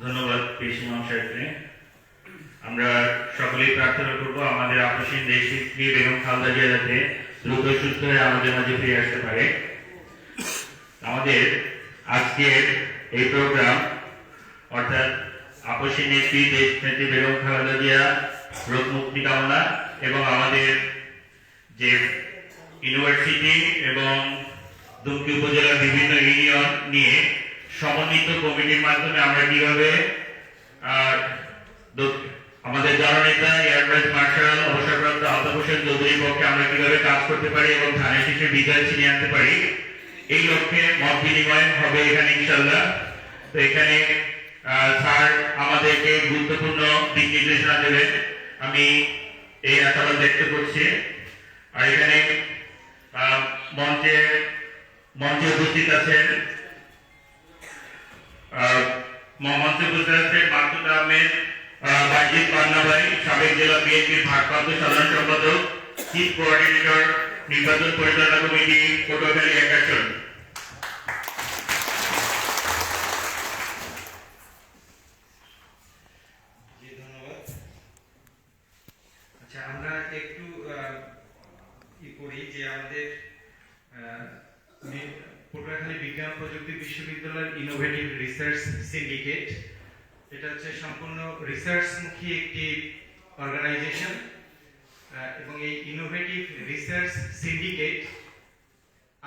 ধন্যবাদ পেশি মহাশয়কে। আমরা সকলেই প্রার্থনা করব আমাদের আপসীন দেশনেত্রী বেগম খালেদা জিয়া যাতে দ্রুত সুস্থ হয়ে আমাদের মাঝে ফিরে আসতে পারে। আমাদের আজকের এই প্রোগ্রাম অর্থাৎ আপসীন নেত্রী দেশনেত্রী বেগম খালেদা জিয়া রোগ মুক্তি কামনা এবং আমাদের যে ইউনিভার্সিটি এবং দুমকি উপজেলার বিভিন্ন ইউনিয়ন নিয়ে সমন্বিত কমিটির মাধ্যমে আমরা কিভাবে আমাদের জননেতা এয়ার ভাইস মার্শাল অবসরপ্রাপ্ত আলতাফ হোসেন চৌধুরীর পক্ষে আমরা কিভাবে কাজ করতে পারি এবং ধানের শীষে বিজয় ছিনিয়ে আনতে পারি, এই লক্ষ্যে মত বিনিময় হবে এখানে ইনশাল্লাহ। তো এখানে স্যার আমাদেরকে গুরুত্বপূর্ণ দিক নির্দেশনা দেবেন, আমি এই আশাবাদ ব্যক্ত করছি। আর এখানে মঞ্চে উপস্থিত আছেন মাসুদ আহমেদ বাইজিদ পান্না ভাই, সাবেক জেলা বিএনপির ভারপ্রাপ্ত সাধারণ সম্পাদক, চিফ কোঅর্ডিনেটর, নির্বাচন পরিচালনা কমিটি, পটুয়াখালী 1 আসন। আচ্ছা, আমরা একটু করি যে আমাদের পটুয়াখালী বিজ্ঞান প্রযুক্তি বিশ্ববিদ্যালয়ের ইনোভেটিভ রিসার্চ সিন্ডিকেট, এটা হচ্ছে সম্পূর্ণ রিসার্চ মুখী একটি অর্গানাইজেশন এবং এই ইনোভেটিভ রিসার্চ সিন্ডিকেট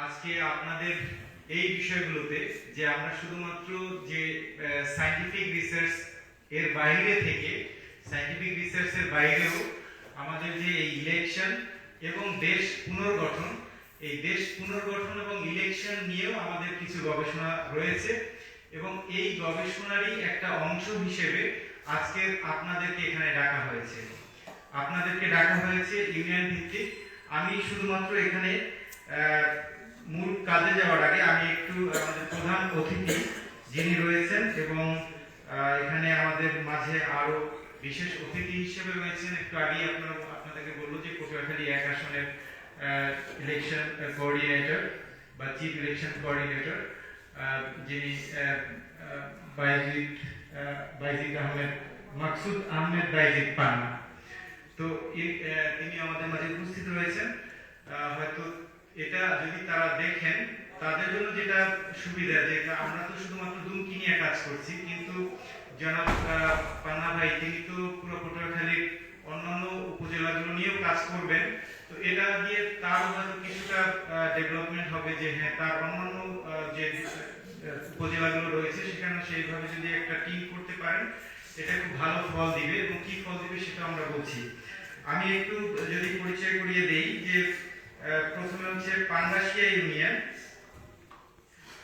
আজকে আপনাদের এই বিষয়গুলোতে যে আমরা শুধুমাত্র যে সায়েন্টিফিক রিসার্চ এর বাইরে থেকে সায়েন্টিফিক রিসার্চের বাইরেও আমাদের যে এই ইলেকশন এবং দেশ পুনর্গঠন, এই দেশ পুনর্গঠন এবং ইলেকশন নিয়েও আমাদের কিছু গবেষণা রয়েছে এবং এই গবেষণারই একটা অংশ হিসেবে আজকে আপনাদেরকে এখানে ডাকা হয়েছে। আপনাদেরকে ডাকা হয়েছে ইউনিয়ন ভিত্তিক। আমি শুধুমাত্র এখানে মূল কাজে যাওয়ার আগে আমি একটু আমাদের প্রধান অতিথি যিনি রয়েছেন এবং এখানে আমাদের মাঝে আরো বিশেষ অতিথি হিসেবে রয়েছেন, একটু আগেই আপনাদেরকে বললো যে পটুয়াখালী 1 আসনের ইলেকশন কোঅর্ডিনেটর বা চিফ ইলেকশন কোঅর্ডিনেটর যিনি মাকসুদ আহমেদ বাইজিদ পান্না। তো তিনি আমাদের মাঝে উপস্থিত রয়েছেন। হয়তো এটা যদি তারা দেখেন তাদের জন্য যেটা সুবিধা, যে আমরা তো শুধুমাত্র দুমকি নিয়ে কাজ করছি, কিন্তু জনাব পান্না ভাই তিনি তো পুরো পটুয়াখালীর অন্যান্য উপজেলাগুলো নিয়েও কাজ করবেন। তো এটা দিয়ে তার হয়তো কিছুটা ডেভেলপমেন্ট হবে যে হ্যাঁ তার অন্যান্য যে উপজেলাগুলো রয়েছে সেখানে সেইভাবে যদি একটা টিম করতে পারেন এটা খুব ভালো ফল দিবে এবং কি ফল দিবে সেটা আমরা বলছি। আমি একটু যদি পরিচয় করিয়ে দেই যে প্রথমে হচ্ছে পাঙ্গাসিয়া ইউনিয়ন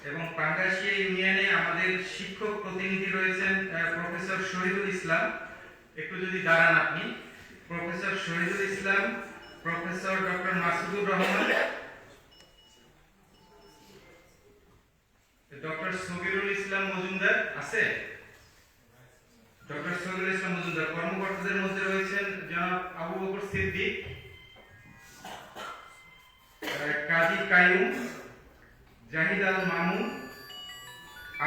এবং পাঙ্গাসিয়া ইউনিয়নে আমাদের শিক্ষক প্রতিনিধি রয়েছেন প্রফেসর শহীদুল ইসলাম। একটু যদি দাঁড়ান আপনি, professor Shahidul Islam, professor doctor Masudur Rahman, doctor Sagirul Islam Majumder আছে, ডক্টর সগিরুল ইসলাম মজুমদার। কর্মকর্তাদের মধ্যে রয়েছেন জনাব আবু বকর সিদ্দিক, কাজী কাইয়ুম, জাহিদ আল মামুন,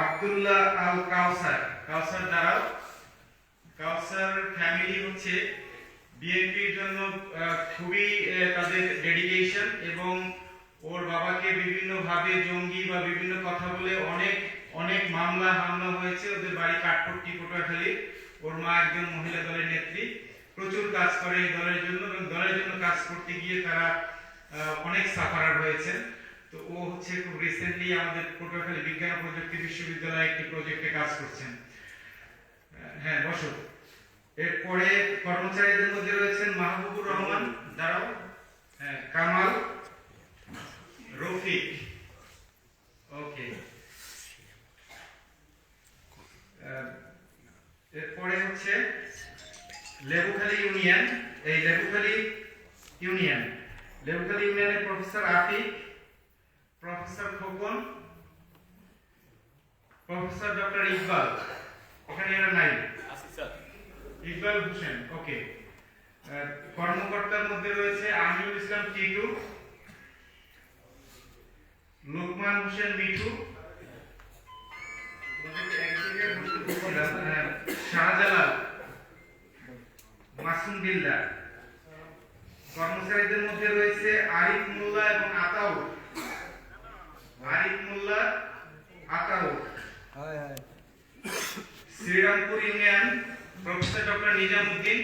আব্দুল্লাহ আল কাউসার দাঁড়াও। কাউসার ফ্যামিলি হচ্ছে বিএনপির জন্য খুবই তাদের ডেডিকেশন এবং ওর বাবাকে বিভিন্ন ভাবে জঙ্গি বা বিভিন্ন কথা বলে অনেক মামলা হামলা হয়েছে। ওদের বাড়ি কাঠপট্টি পটুয়াখালী। ওর মা একজন মহিলা দলের নেত্রী, প্রচুর কাজ করে এই দলের জন্য এবং দলের জন্য কাজ করতে গিয়ে তারা অনেক সাফারার হয়েছেন। তো ও হচ্ছে খুব রিসেন্টলি আমাদের পটুয়াখালী বিজ্ঞান ও প্রযুক্তি বিশ্ববিদ্যালয়ে একটি প্রজেক্টে কাজ করছেন। হ্যাঁ বসো। এরপরে কর্মচারীদের মধ্যে রয়েছেন মাহবুবুর রহমান, দাঁড়াও, হ্যাঁ, কামাল, রফিক, ওকে। এরপরে হচ্ছে লেবুখালী ইউনিয়ন। এই লেবুখালী ইউনিয়নের professor Afiq, professor Khokon, professor doctor Iqbal, এখানে এরা নাই, ইকবাল হোসেন, ওকে। কর্মকর্তার মধ্যে রয়েছে আমিনুল ইসলাম টিটু, লোকমান হোসেন মিঠু, এক জায়গায় বসতে বিল্লাহ। কর্মচারীদের মধ্যে রয়েছে আরিফ মোল্লা এবং Ataur. Arif Molla, Ataur. Shrirampur union professor doctor Nizamuddin,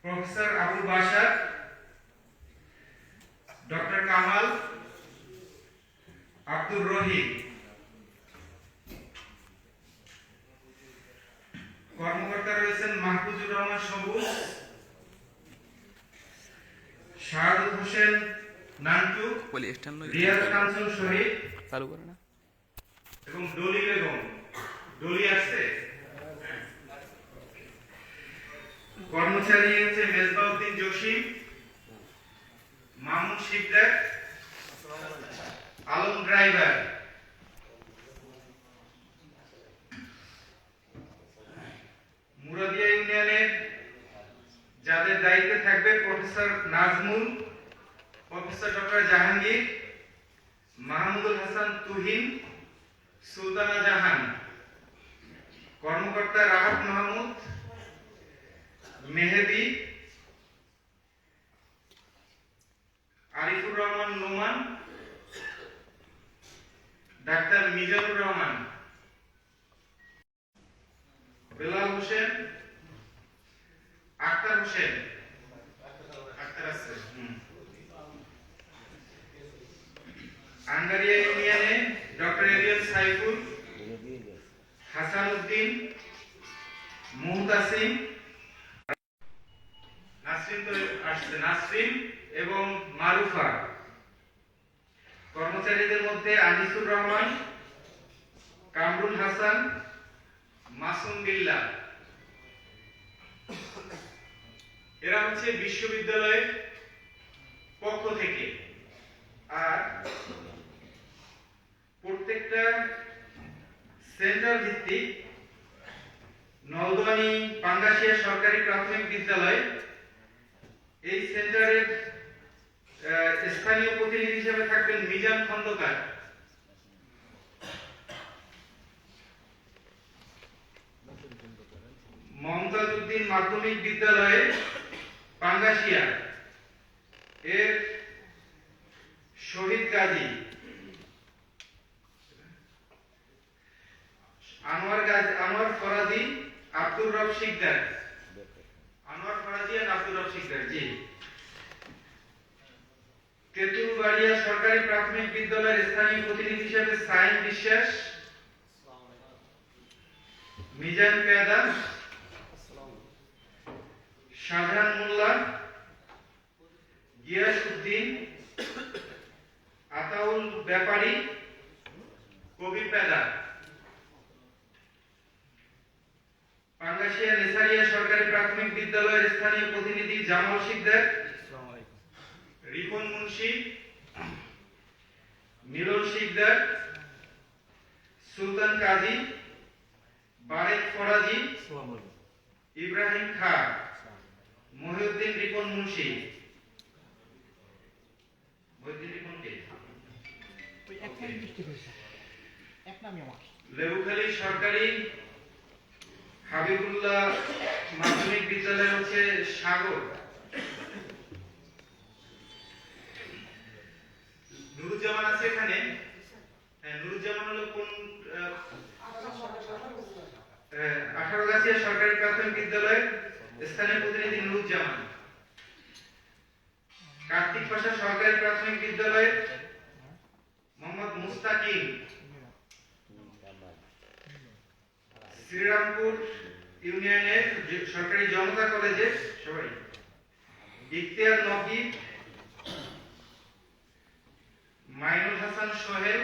professor Abul Bashar, doctor Kamal, Abdur Rahim. কর্মকর্তা রয়েছেন মাহফুজুর রহমান সবুজ, শাহাদুল হোসেন নান্টু, রিয়াজ কাঞ্চন শহীদ চালু করে না এবং ডলি বেগম। ডলি আসছে। কর্মচারী হচ্ছে মেজবাউদ্দিন জসিম, মামুন শিকদার, আলম ড্রাইভার। মুরাদিয়া ইউনিয়নের যাদের দায়িত্বে থাকবে professor Nazmul, professor doctor Jahangir, Mahmudul Hasan Tuhin, Sultana Jahan. কর্মকর্তা রাহাত মাহমুদ, মেহেদি, আরিফুর রহমান নোমান, ডাক্তার মিজানুর রহমান, বেলাল হোসেন, আক্তার হোসেন। আক্তার আছে। আঙ্গারিয়া ইউনিয়নে ডক্টর এরিয়াল সাইফুল, হাসান উদ্দিন, মুহতাসিম, নাসরিন তো আসছে, নাসরিন এবং মারুফা। কর্মচারীদের মধ্যে আনিসুর রহমান, কামরুল হাসান, মাসুম বিল্লাহ। এরা হচ্ছে বিশ্ববিদ্যালয়ের পক্ষ থেকে। আর প্রত্যেকটা সেন্টার ভিত্তিক নলদোয়ানি পাঙ্গাসিয়া সরকারি প্রাথমিক বিদ্যালয় এই সেন্টারের স্থানীয় প্রতিনিধি হিসেবে থাকবেন মিজান খন্দকার। মমতাজউদ্দিন মাধ্যমিক বিদ্যালয়ে পাঙ্গাসিয়া এর শহীদ গাজী আনোয়ার ফরাজি, আব্দুর রব শিকদার। আনোয়ার ফরাজি আর আব্দুর রব শিকদার। জি। তেঁতুলবাড়িয়া সরকারি প্রাথমিক বিদ্যালয়ের স্থানীয় প্রতিনিধি হিসেবে সাইন বিশ্বাস, মিজান পেয়াদা, শাহজাহান মোল্লা, গিয়াস উদ্দিন, আতাউল ব্যাপারী, কবির পেদা। পাঙ্গাসিয়া নেসারিয়া সরকারি প্রাথমিক বিদ্যালয়ের স্থানীয় প্রতিনিধি জামাল শিকদার, রিপন মুন্সি, মিলন শিকদার, সুলতান কাজী, বারেক ফরাজি, ইব্রাহিম খা, মহিউদ্দিন রিপন মুন্সি। লেবুখালী সরকারি হাবিবুল্লাহ মাধ্যমিক বিদ্যালয় হচ্ছে সাগর। নুরুজ্জামান আছে এখানে। হ্যাঁ, নুরুজ্জামান হলো কোন 18গাছিয়া সরকারি প্রাথমিক বিদ্যালয়ের স্থানীয় প্রতিনিধি নুরুজ্জামান। কার্তিক পাশা সরকারি প্রাথমিক বিদ্যালয়ের মোহাম্মদ মুস্তাকিম। শ্রীরামপুর ইউনিয়নের সরকারি জনতা কলেজের সবাই ইখতিয়ার নকিব, মাইনুল হাসান সোহেল,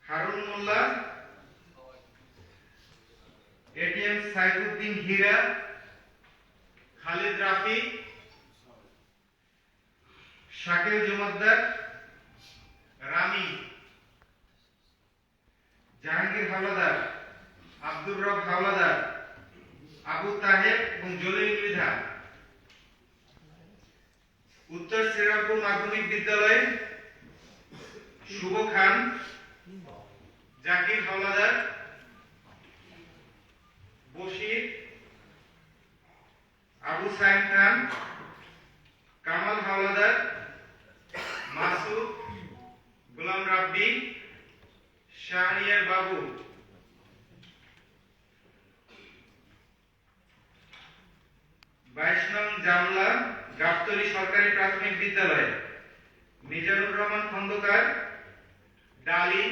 হারুন মোল্লা, এটিএম সাইফুদ্দিন হীরা, খালিদ রাফি, শাকিল জুমাদ্দার, রামি, জাহাঙ্গীর হাওলাদার, আব্দুর রব হাওলাদার, আবু তাহের এবং জলিল মৃধা। উত্তর শ্রীরামপুর মাধ্যমিক বিদ্যালয়ে শুভ খান, জাকির হাওলাদার, রাব্বি শাহরিয়ার বাবু, 22 নং জামলা গাবতলী সরকারি প্রাথমিক বিদ্যালয় মিজানুর রহমান খন্দকার, ডালিম,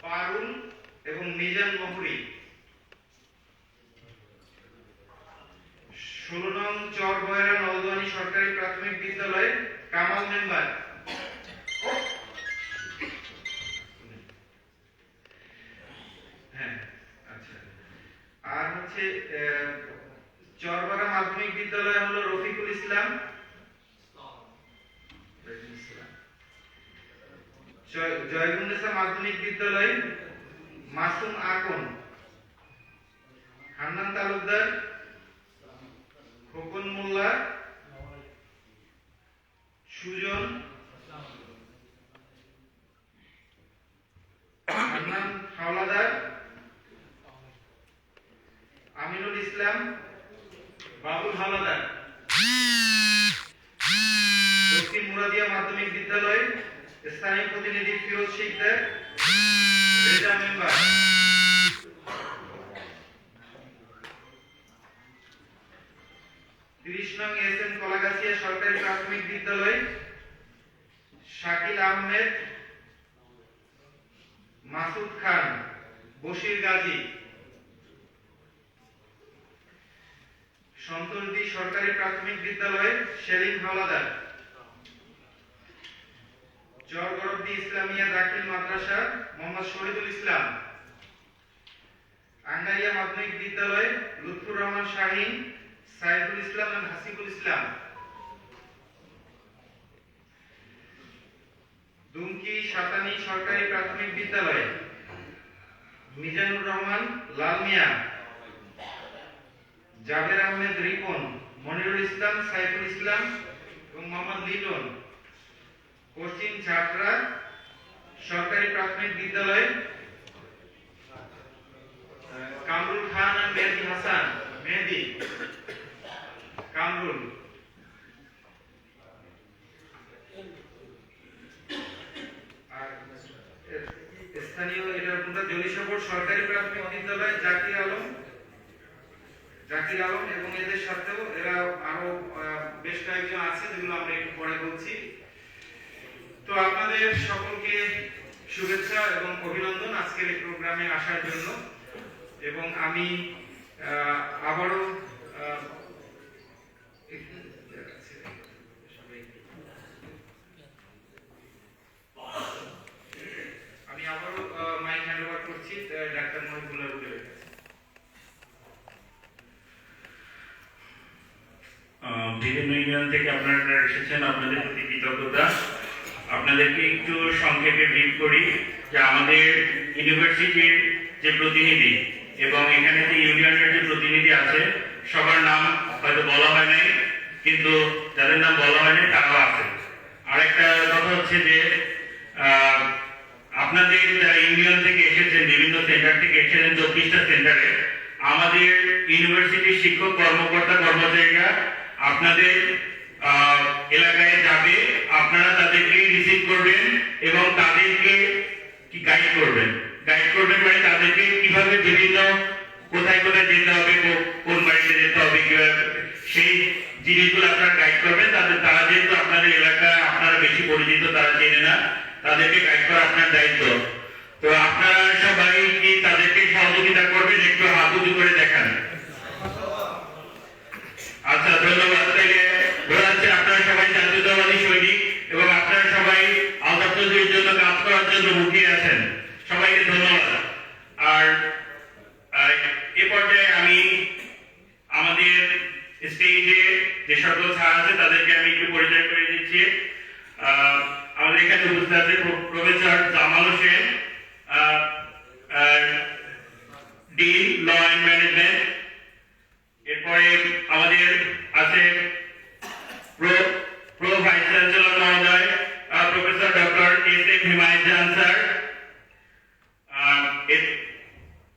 পারুল এবং মিজান মহুরি। 16 নং চরবয়রা নলদোয়ানি সরকারি প্রাথমিক বিদ্যালয় কামাল মেম্বার। হ্যাঁ, আচ্ছা। আর হচ্ছে চরবয়রা মাধ্যমিক বিদ্যালয় হলো রফিকুল ইসলাম, জয়গুন্নেসা মাধ্যমিক বিদ্যালয় মাসুম আকন, হান্নান তালুকদার, খোকন মোল্লা, সুজন, হান্নান হাওলাদার, আমিনুল ইসলাম, বাবুল হাওলাদার। দক্ষিণ মুরাদিয়া মাধ্যমিক বিদ্যালয় স্থানীয় প্রতিনিধি ফিরোজ শিকদার, রেজা মেম্বার। 30 নং এস এম কলাগাছিয়া সরকারি প্রাথমিক বিদ্যালয় শাকিল আহমেদ, মাসুদ খান, বশির গাজী। সন্তোষদি সরকারি প্রাথমিক বিদ্যালয় সেলিম হাওলাদার। চরগড়দি ইসলামিয়া দাখিল মাদ্রাসা মোহাম্মদ শহীদুল ইসলাম। আঙ্গারিয়া মাধ্যমিক বিদ্যালয় লুৎফুর রহমান শাহিন, সাইফুল ইসলাম এবং হাসিবুল ইসলাম। দুমকি সাতানি সরকারি প্রাথমিক বিদ্যালয় মিজানুর রহমান, লাল মিয়া, জাবের আহমেদ রিপন, মনিরুল ইসলাম, সাইফুল ইসলাম এবং মোহাম্মদ লিটন। পশ্চিম ঝাপড়া সরকারি প্রাথমিক বিদ্যালয় কামরুল খান আর মেহেদি হাসান, মেহেদি কামরুল। আর স্থানীয় জলিশাপুর সরকারি প্রাথমিক বিদ্যালয় জাকির আলম এবং এদের সাথেও এরা আরো বেশ কয়েকজন আছে, যেগুলো আমরা একটু পরে বলছি। তো আপনাদের সকলকে শুভেচ্ছা এবং অভিনন্দন আজকের এই প্রোগ্রামে আসার জন্য। এবং আমি আবারও মাইক হ্যান্ড ওভার করছি ডাক্তার মহিবুল্লাহ রুবেলের কাছে। বিভিন্ন ইউনিয়ন থেকে আপনারা এসেছেন, আপনাদের প্রতি কৃতজ্ঞতা। আপনাদেরকে একটু সংক্ষেপে ব্রিফ করি যে আমাদের ইউনিভার্সিটির যে প্রতিনিধি এবং এখানে যে ইউনিয়নের যে প্রতিনিধি আছে সবার নাম হয়তো বলা হয় নাই, কিন্তু যাদের নাম বলা হয়নি তারাও আছে। আরেকটা কথা হচ্ছে যে আপনাদের যারা ইউনিয়ন থেকে এসেছেন, বিভিন্ন সেন্টার থেকে এসেছেন 24টা সেন্টারে, আমাদের ইউনিভার্সিটির শিক্ষক কর্মকর্তা কর্মচারীরা আপনাদের এলাকায় যাবে, আপনারা তাদেরকে রিসিভ করবেন এবং তাদেরকে গাইড করবেন মানে তাদেরকে কিভাবে বিভিন্ন কোথায় কোথায় যেতে হবে, কোন বাড়িতে যেতে হবে, কিভাবে সেই জিনিসগুলো আপনারা গাইড করবেন। তারা যেহেতু আপনাদের এলাকায় আপনারা বেশি পরিচিত, তারা চেনে না, তাদেরকে গাইড করা আপনার দায়িত্ব। তো আপনারা সবাই কি তাদেরকে সহযোগিতা করবেন? একটু হাত উঁচু করে দেখান। আচ্ছা, ধন্যবাদ। তাইলে ধরা যাচ্ছে আপনারা সবাই জাতীয়তাবাদী সৈনিক এবং আপনারা সবাই আলতাফের জন্য কাজ করার জন্য মুখিয়ে আছেন। সবাইকে ধন্যবাদ। আর এ পর্যায়ে আমি আমাদের স্টেজে যে সকল স্যার আছে তাদেরকে আমি একটু পরিচয় করে দিচ্ছি। আমাদের এখানে উপস্থিত আছে professor Jamal Hossain, dean law and management. এরপরে আমাদের আছে প্রো ভাইস চ্যান্সেলর মহোদয় professor doctor S M Himayat Jahan sir.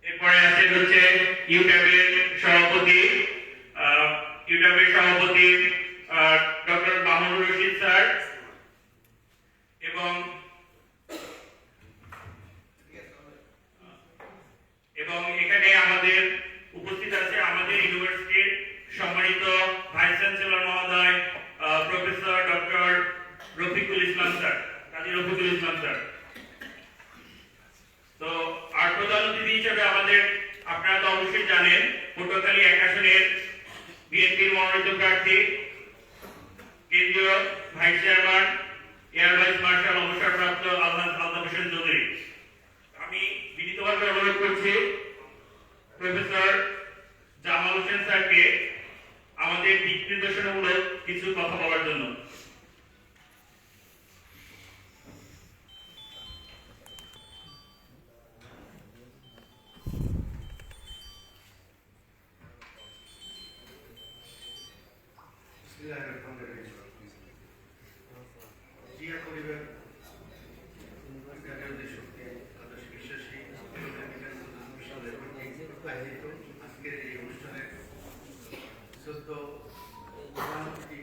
এরপরে আছে হচ্ছে ইউট্যাবের সভাপতি ডক্টর মামুনুর রশিদ স্যার। এবং এবং এখানে আমাদের উপস্থিত আছে আমাদের ইউনিভার্সিটির সম্মানিত ভাইস চ্যান্সেলর মহোদয় professor doctor Rafiqul Islam sir, কাজী রফিকুল ইসলাম স্যার। তো আর প্রধান অতিথি হিসেবে আমাদের, আপনারা তো অবশ্যই জানেন, পটুয়াখালী 1 আসনের বিএনপির মনোনীত প্রার্থী কেন্দ্রীয় vice chairman air vice marshal অবসরপ্রাপ্ত আলহাজ আলতাফ হোসেন চৌধুরী। আমি বিনীতভাবে অনুরোধ করছি প্রফেসর জামাল হোসেন স্যারকে আমাদের দিক নির্দেশনামূলক কিছু কথা বলার জন্য। জিয়া পরিবার জাতীয় শক্তি আদর্শ বিশ্বাসী আয়োজিত আজকের এই অনুষ্ঠানে সদ্য প্রধানমন্ত্রী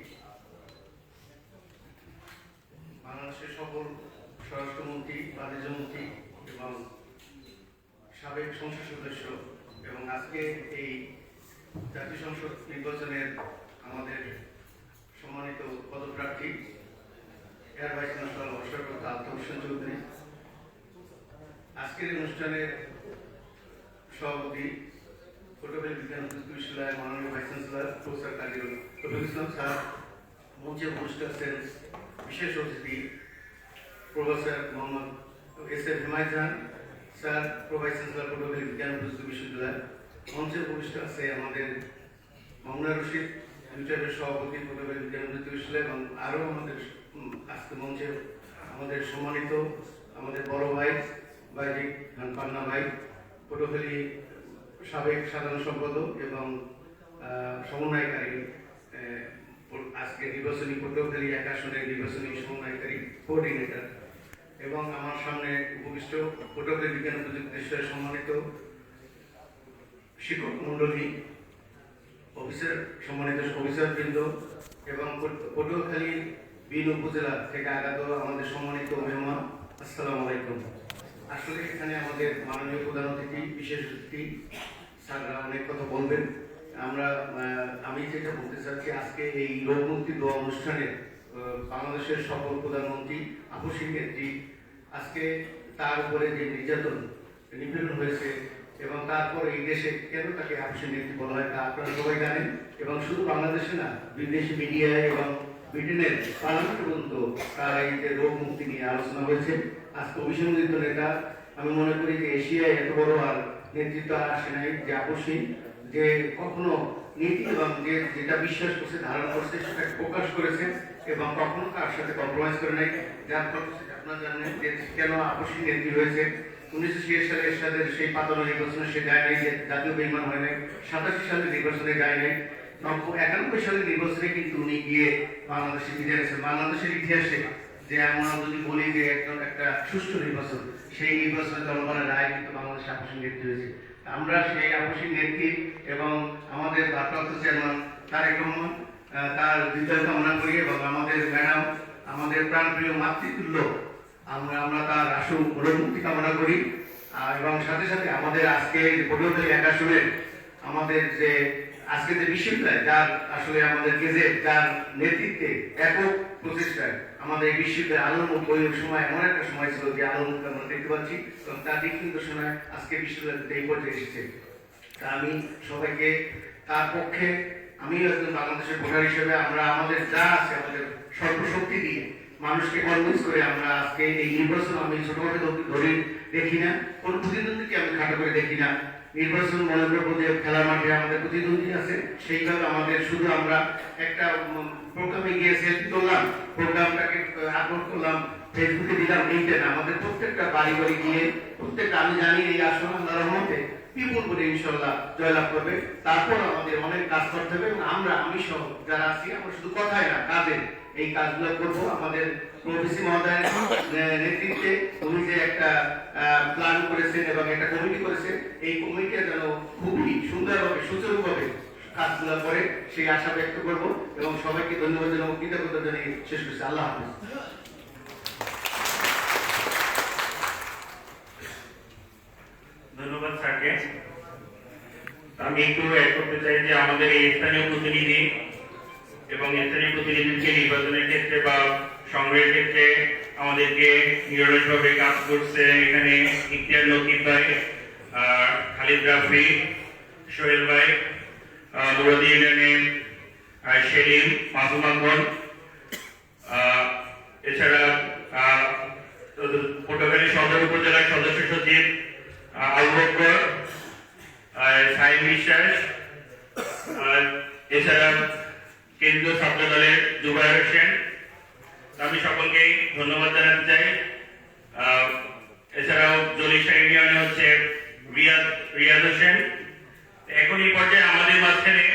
বাংলাদেশের সকল স্বরাষ্ট্রমন্ত্রী, বাণিজ্যমন্ত্রী এবং সাবেক সংসদ সদস্য এবং আজকে এই জাতীয় সংসদ নির্বাচনের আমাদের সম্মানিত পদপ্রার্থী এয়ার ভাইস মার্শাল অবসরপ্রাপ্ত আলতাফ হোসেন চৌধুরী, আজকের অনুষ্ঠানের সভাপতি পটুয়াখালী বিজ্ঞান ও প্রযুক্তি বিশ্ববিদ্যালয়ের মাননীয় vice chancellor professor Kazi Rafiqul Islam sir, মঞ্চে উপস্থিত আছেন বিশেষ অতিথি professor Mohammad S M. Himayat Khan sir, pro vice chancellor Patuakhali বিজ্ঞান ও প্রযুক্তি বিশ্ববিদ্যালয়। মঞ্চে উপস্থিত আছে আমাদের মামুনা রশিদ, ইউটিউবের সভাপতি পটুয়াখালী বিজ্ঞান ও প্রযুক্তি বিশ্ববিদ্যালয়, এবং আরও আমাদের আজকে মঞ্চে আমাদের সম্মানিত আমাদের বড় ভাই বাইজিক খান পান্না ভাই, পটুয়াখালী সাবেক সাধারণ সম্পাদক এবং সমন্বয়কারী, আজকে নির্বাচনী পটুয়াখালী 1 আসনের নির্বাচনী সমন্বয়কারী কোঅর্ডিনেটর, এবং আমার সামনে উপবিষ্ট পটুয়াখালী বিজ্ঞান ও প্রযুক্তি বিশ্ববিদ্যালয়ের সম্মানিত শিক্ষক মন্ডলী, সম্মানিত অফিসারবৃন্দ এবং পটুয়াখালী বিন উপজেলা থেকে আগত আমাদের সম্মানিত মেহমান, আসসালামু আলাইকুম। আসলে এখানে আমাদের মাননীয় প্রধান অতিথি, বিশেষ অতিথি স্যাররা অনেক কথা বলবেন। আমি যেটা বলতে চাচ্ছি, আজকে এই রোগমুক্তি দোয়া অনুষ্ঠানে বাংলাদেশের সকল প্রধানমন্ত্রী, আপসী নেত্রী, আজকে তার উপরে যে নির্যাতন নিপীড়ন হয়েছে এবং তারপরে এই দেশে কেন তাকে আপসী নেত্রী বলা হয় তা আপনারা সবাই জানেন। এবং শুধু বাংলাদেশে না, বিদেশি মিডিয়ায় এবং ব্রিটেনের পার্লামেন্ট পর্যন্ত তার এই যে রোগ মুক্তি নিয়ে আলোচনা হয়েছে। আজকে অভিসংবাদিত নেতা, আমি মনে করি যে এশিয়ায় এত বড় আর নেতৃত্ব আসে নাই যে আপসী, যে কখনো নীতি এবং যেটা বিশ্বাস করছে, ধারণ করছে, সেটা প্রকাশ করেছে এবং কখনো তার সাথে কম্প্রোমাইজ করে নাই। যার ফলে আপনারা জানেন যে কেন আপসী নেত্রী হয়েছে। 1966 সালে এরশাদের সেই পাতানো নির্বাচনে সে যায় নাই, যে জাতীয় বেইমান হয় নাই। 87 সালে নির্বাচনে যায় নাই। 91 সালের নির্বাচনে কিন্তু উনি গিয়ে বাংলাদেশে বিজয় হয়েছেন। বাংলাদেশের ইতিহাসে যে আমরা যদি বলি যে একটা সুষ্ঠু নির্বাচন, সেই নির্বাচনে জনগণের রায় কিন্তু বাংলাদেশে আপসী নেত্রী হয়েছে। আমরা সেই আপসী নেত্রী এবং আমাদের ভারপ্রাপ্ত চেয়ারম্যান তারেক রহমান, তার বিজয় কামনা করি, এবং আমাদের ম্যাডাম, আমাদের প্রাণপ্রিয় মাতৃতুল্য, আমরা তার আশু মুক্তি কামনা করি। এবং সাথে সাথে আমাদের আজকে পটুয়াখালী 1 আসনের আমাদের যে আজকে যে বিশ্ববিদ্যালয়, যার আসলে আমাদের গেজেট, যার নেতৃত্বে একক প্রচেষ্টায় আমাদের এই বিশ্ববিদ্যালয় আলোর ওই সময় এমন একটা সময় ছিল যে আলোর মুখ আমরা দেখতে পাচ্ছি, এবং তার দিক কিন্তু সময় আজকে বিশ্ববিদ্যালয় এই পর্যায়ে এসেছে। তা আমি সবাইকে তার পক্ষে, আমি একজন বাংলাদেশের ভোটার হিসেবে, আমরা আমাদের যা আছে আমাদের সর্বশক্তি দিয়ে মানুষকে কনভিন্স করে আমরা আজকে এই নির্বাচন, আমি ছোটখাটো ধরে দেখি না, কোন প্রতিদ্বন্দ্বীকে আমি খাটো করে দেখি না। নির্বাচন মনে করবো যে খেলার মাঠে আমাদের প্রতিদ্বন্দ্বী আছে, সেইভাবে আমাদের শুধু আমরা একটা প্রোগ্রামে গিয়ে সেলফি তুললাম, প্রোগ্রামটাকে আপলোড করলাম, ফেসবুকে দিলাম, এইটা না। আমাদের প্রত্যেকটা বাড়ি বাড়ি গিয়ে প্রত্যেকটা, আমি জানি এই আসন আল্লাহর রহমতে বিপুল করে ইনশাল্লাহ জয়লাভ করবে। তারপর আমাদের অনেক কাজ করতে হবে, এবং আমি সহ যারা আছি, আমরা শুধু কথাই না, কাজে এই কাজগুলো করবো। আমাদের প্রভিসি মহোদয়ের নেতৃত্বে উনি যে একটা প্ল্যান করেছেন এবং একটা কমিটি করেছে, এই কমিটিটা যেন খুবই সুন্দরভাবে, সুচারুভাবে কাজগুলো করে, সেই আশা ব্যক্ত করবো। এবং সবাইকে ধন্যবাদ জানাবো, কৃতজ্ঞতা জানিয়ে শেষ করছি। আল্লাহ হাফেজ। ধন্যবাদ স্যারকে। আমি একটু অ্যাড করতে চাই যে আমাদের এই স্থানীয় প্রতিনিধি এবং স্থানীয় প্রতিনিধিকে নির্বাচনের ক্ষেত্রে বা সংগ্রহের ক্ষেত্রে আমাদেরকে নিরলসভাবে কাজ করছে এখানে ইখতিয়ার লতিফ ভাই, খালিদ রাফি, সোহেল ভাই, মুরাদি ইউনিয়নের সেলিম, মাসুম আকবর, এছাড়া পটুয়াখালী সদর উপজেলার সদস্য সচিব আবু বকর, সাইম বিশ্বাস, এছাড়া কেন্দ্রীয় ছাত্র দলের জুবায়ের হোসেন। আমি সকলকেই ধন্যবাদ জানাতে চাই। এছাড়াও জলিশা ইউনিয়নে হচ্ছে রিয়াদ হোসেন। এখন এই পর্যায়ে আমাদের মাঝখানে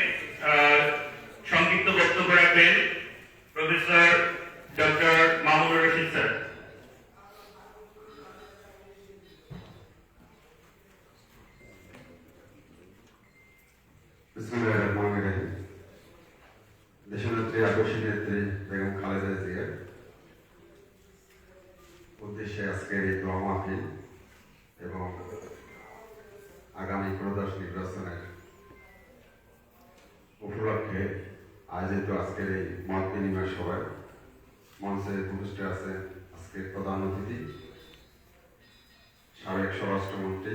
সংক্ষিপ্ত বক্তব্য রাখবেন professor doctor Mamunur Rashid sir. বিসমিল্লাহিররহমানিররহিম। দেশনেত্রী আদর্শ নেত্রী বেগম খালেদা জিয়ার উদ্দেশ্যে আজকের এই দোয়া মাহফিল এবং আগামী প্রদেশ নির্বাচনের উপলক্ষে আয়োজিত আজকের এই মত বিনিময় সভায় মঞ্চে উপস্থিত আছেন আজকের প্রধান অতিথি সাবেক স্বরাষ্ট্রমন্ত্রী,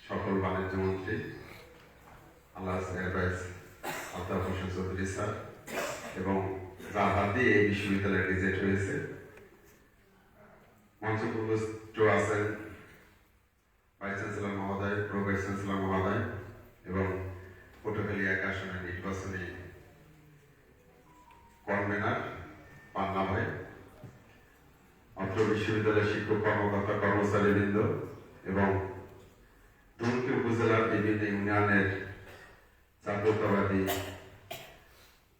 সকল বাণিজ্য মন্ত্রী আল্লাহ এয়ারবাইস আলতাফ হোসেন চৌধুরী স্যার এবং যার হাত দিয়ে এই বিশ্ববিদ্যালয় রিজেক্ট হয়েছে। মঞ্চে উপস্থিত আছেন ভাইস চ্যান্সেলর মহোদয়, প্রো ভাইস চ্যান্সেলর মহোদয় এবং পটুয়াখালী এক আসনের নির্বাচনী কনভেনার পান্না ভাই, অত্র বিশ্ববিদ্যালয়ের শিক্ষক কর্মকর্তা কর্মচারীবৃন্দ এবং দুর্নীতি উপজেলার বিভিন্ন ইউনিয়নের জাতীয়তাবাদী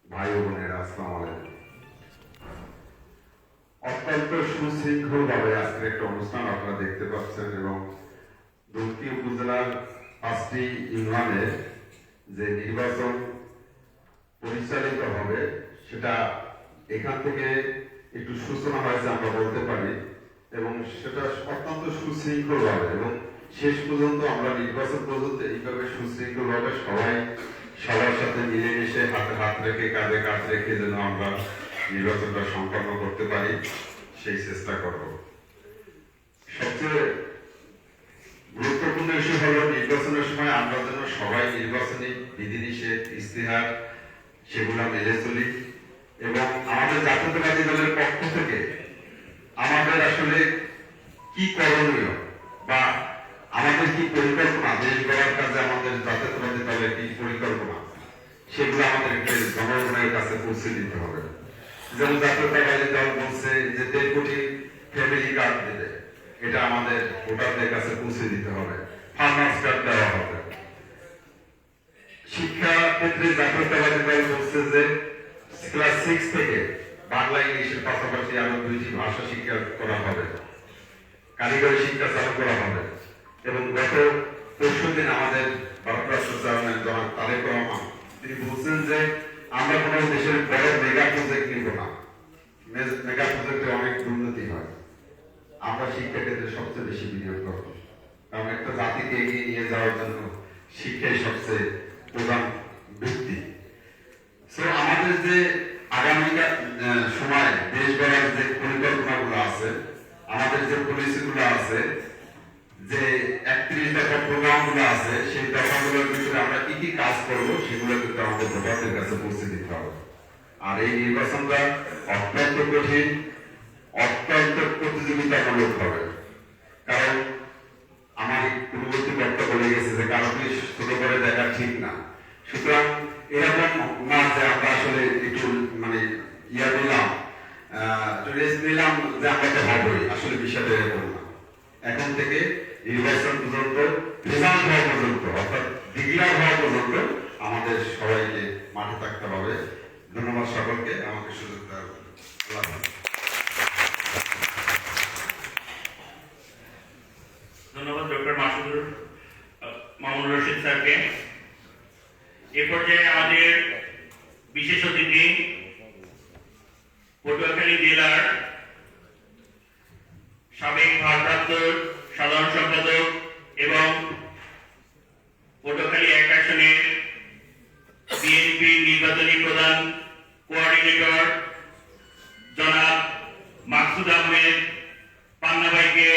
ভাই ও বোনেরা, আসসালামু আলাইকুম। অত্যন্ত সুশৃঙ্খল ভাবে আজকের একটা অনুষ্ঠান আপনারা দেখতে পাচ্ছেন এবং দুর্নীতি উপজেলার 5টি ইউনিয়নের যে নির্বাচন পরিচালিত হবে সেটা এখান থেকে একটু সূচনা হয়েছে আমরা বলতে পারি এবং সেটা অত্যন্ত সুশৃঙ্খল ভাবে এবং শেষ পর্যন্ত আমরা নির্বাচন পর্যন্ত এইভাবে সুশৃঙ্খল ভাবে সবাই সবার সাথে মিলেমিশে হাতে হাত রেখে কাঁধে কাঁধ রেখে যেন আমরা নির্বাচনটা সম্পন্ন করতে পারি সেই চেষ্টা করব। সবচেয়ে গুরুত্বপূর্ণ ইস্যু হলো নির্বাচনের সময় আমরা যেন সবাই নির্বাচনী বিধিনিষেধ ইস্তেহার সেগুলো মেনে চলি এবং আমাদের জাতীয়তাবাদী দলের পক্ষ থেকে আমাদের আসলে কি করণীয় বা আমাদের কি পরিকল্পনা, দেশ গড়ার কাজে আমাদের জাতীয়তাবাদী দলের কি পরিকল্পনা সেগুলো আমাদেরকে জনগণের কাছে পৌঁছে দিতে হবে। যেমন জাতীয়তাবাদী দল বলছে যে 1.5 কোটি ফ্যামিলি কার্ড দেবে, এটা আমাদের ভোটারদের কাছে পৌঁছে দিতে হবে। ফার্মার্স কার্ড দেওয়া হবে। শিক্ষা ক্ষেত্রে জাতীয়তাবাদী দল বলছে যে ক্লাস 6 থেকে বাংলা ইংলিশের পাশাপাশি আরো 2টি ভাষা শিক্ষা করা হবে, কারিগরি শিক্ষা চালু করা হবে এবং গত পরশুদিন আমাদের ভারতবর্ষ চেয়ারম্যান জনাব তারেক রহমান তিনি বলছেন যে আমরা কোনো দেশের বড় মেগা প্রজেক্ট নিব না, মেগা প্রজেক্টে অনেক দুর্নীতি হয়, আমরা শিক্ষা ক্ষেত্রে সবচেয়ে বেশি বিনিয়োগ করব, কারণ একটা জাতিকে এগিয়ে নিয়ে যাওয়ার জন্য শিক্ষাই সবচেয়ে প্রধান ভিত্তি। আমাদের যে আগামী সময় দেশ গড়ার যে পরিকল্পনাগুলো আছে, আমাদের যে পলিসিগুলো আছে, যে 31 দফা প্রোগ্রামগুলো আছে, সেই দফাগুলোর ভিতরে আমরা কি কি কাজ করব সেগুলো কিন্তু আমাদের ভোটারদের কাছে পৌঁছে দিতে হবে। আর এই নির্বাচনটা অত্যন্ত কঠিন, অত্যন্ত প্রতিযোগিতামূলক হবে, কারণ আমার পূর্ববর্তী বক্তব্য বলে গেছে যে কারোকে ছোট করে দেখা ঠিক না। সুতরাং এরকম না যে আমরা আসলে একটু মানে দিলাম, রেস্ট নিলাম যে আমরা তো হবই, আসলে বিষয়টা এরকম না। এখন থেকে নির্বাচন পর্যন্ত, রেজাল্ট হওয়া পর্যন্ত, অর্থাৎ ডিক্লেয়ার হওয়া পর্যন্ত আমাদের সবাইকে মাঠে থাকতে হবে। ধন্যবাদ সকলকে আমাকে সুযোগ দেওয়ার জন্য। আল্লাহ হাফেজ। ধন্যবাদ ডক্টর মামুনুর রশিদ স্যারকে। এ পর্যায়ে আমাদের বিশেষ অতিথি পটুয়াখালী জেলার সাবেক ভারপ্রাপ্ত সাধারণ সম্পাদক এবং পটুয়াখালী 1 আসনের বিএনপি নির্বাচনী প্রধান কোঅর্ডিনেটর জনাব মাকসুদ আহমেদ পান্না ভাইকে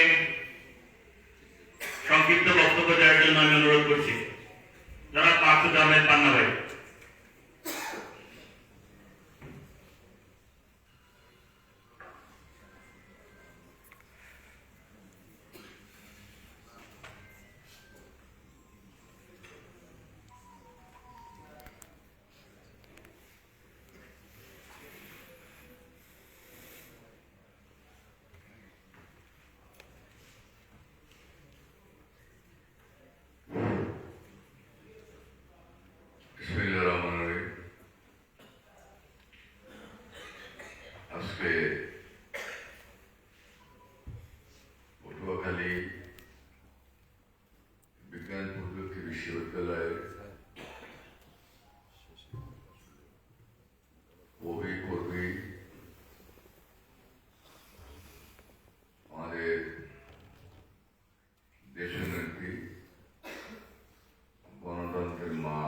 সংক্ষিপ্ত বক্তব্য দেওয়ার জন্য আমি অনুরোধ করছি। জনাব মাকসুদ আহমেদ পান্না ভাই। বিসমিল্লাহির রহমানির রহিম। আজকে পটুয়াখালী বিজ্ঞান প্রযুক্তি বিশ্ববিদ্যালয়ের কর্মী আমাদের দেশনেত্রী গণতন্ত্রের মা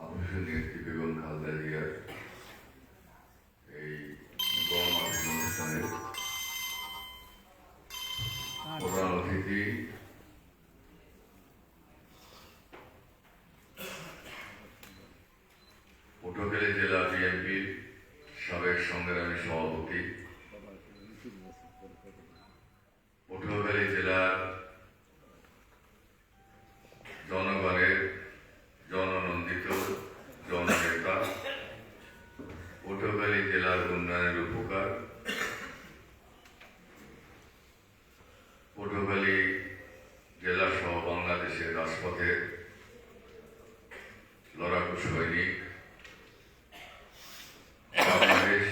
আবশ্যক নেত্রী বেগম খালেদা জিয়ার এই গণমাধ্যম অনুষ্ঠানের প্রধান অতিথি পটুয়াখালী জেলা বিএনপির সাবেক সংগ্রামী সভাপতি, পটুয়াখালী জেলার জনগণের জননন্দিত জননেতা, পটুয়াখালী জেলার উন্নয়নের উপকার, পটুয়াখালী জেলা সহ বাংলাদেশের রাজপথের লড়াকু সৈনিক, বাংলাদেশ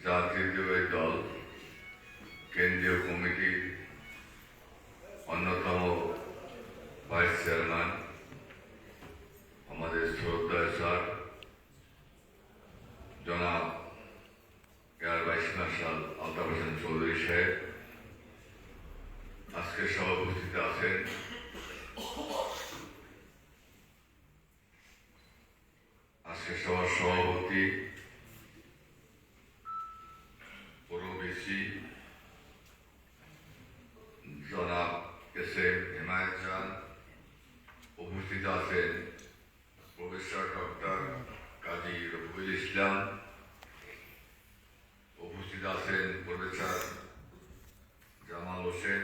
জাতীয়তাবাদী দল কেন্দ্রীয় কমিটির অন্যতম ভাইস চেয়ারম্যান আমাদের শ্রদ্ধেয় স্যার জনাব air vice marshal Altaf Hossain Chowdhury সাহেব, আজকে সভা উপস্থিত আছেন আজকে সভার সভাপতি পৌরবেশী জনাব এস এম হেমায়ত খান, উপস্থিত আছেন প্রফেসর ডক্টর কাজী রফিকুল ইসলাম, উপস্থিত আছেন প্রফেসর জামাল হোসেন,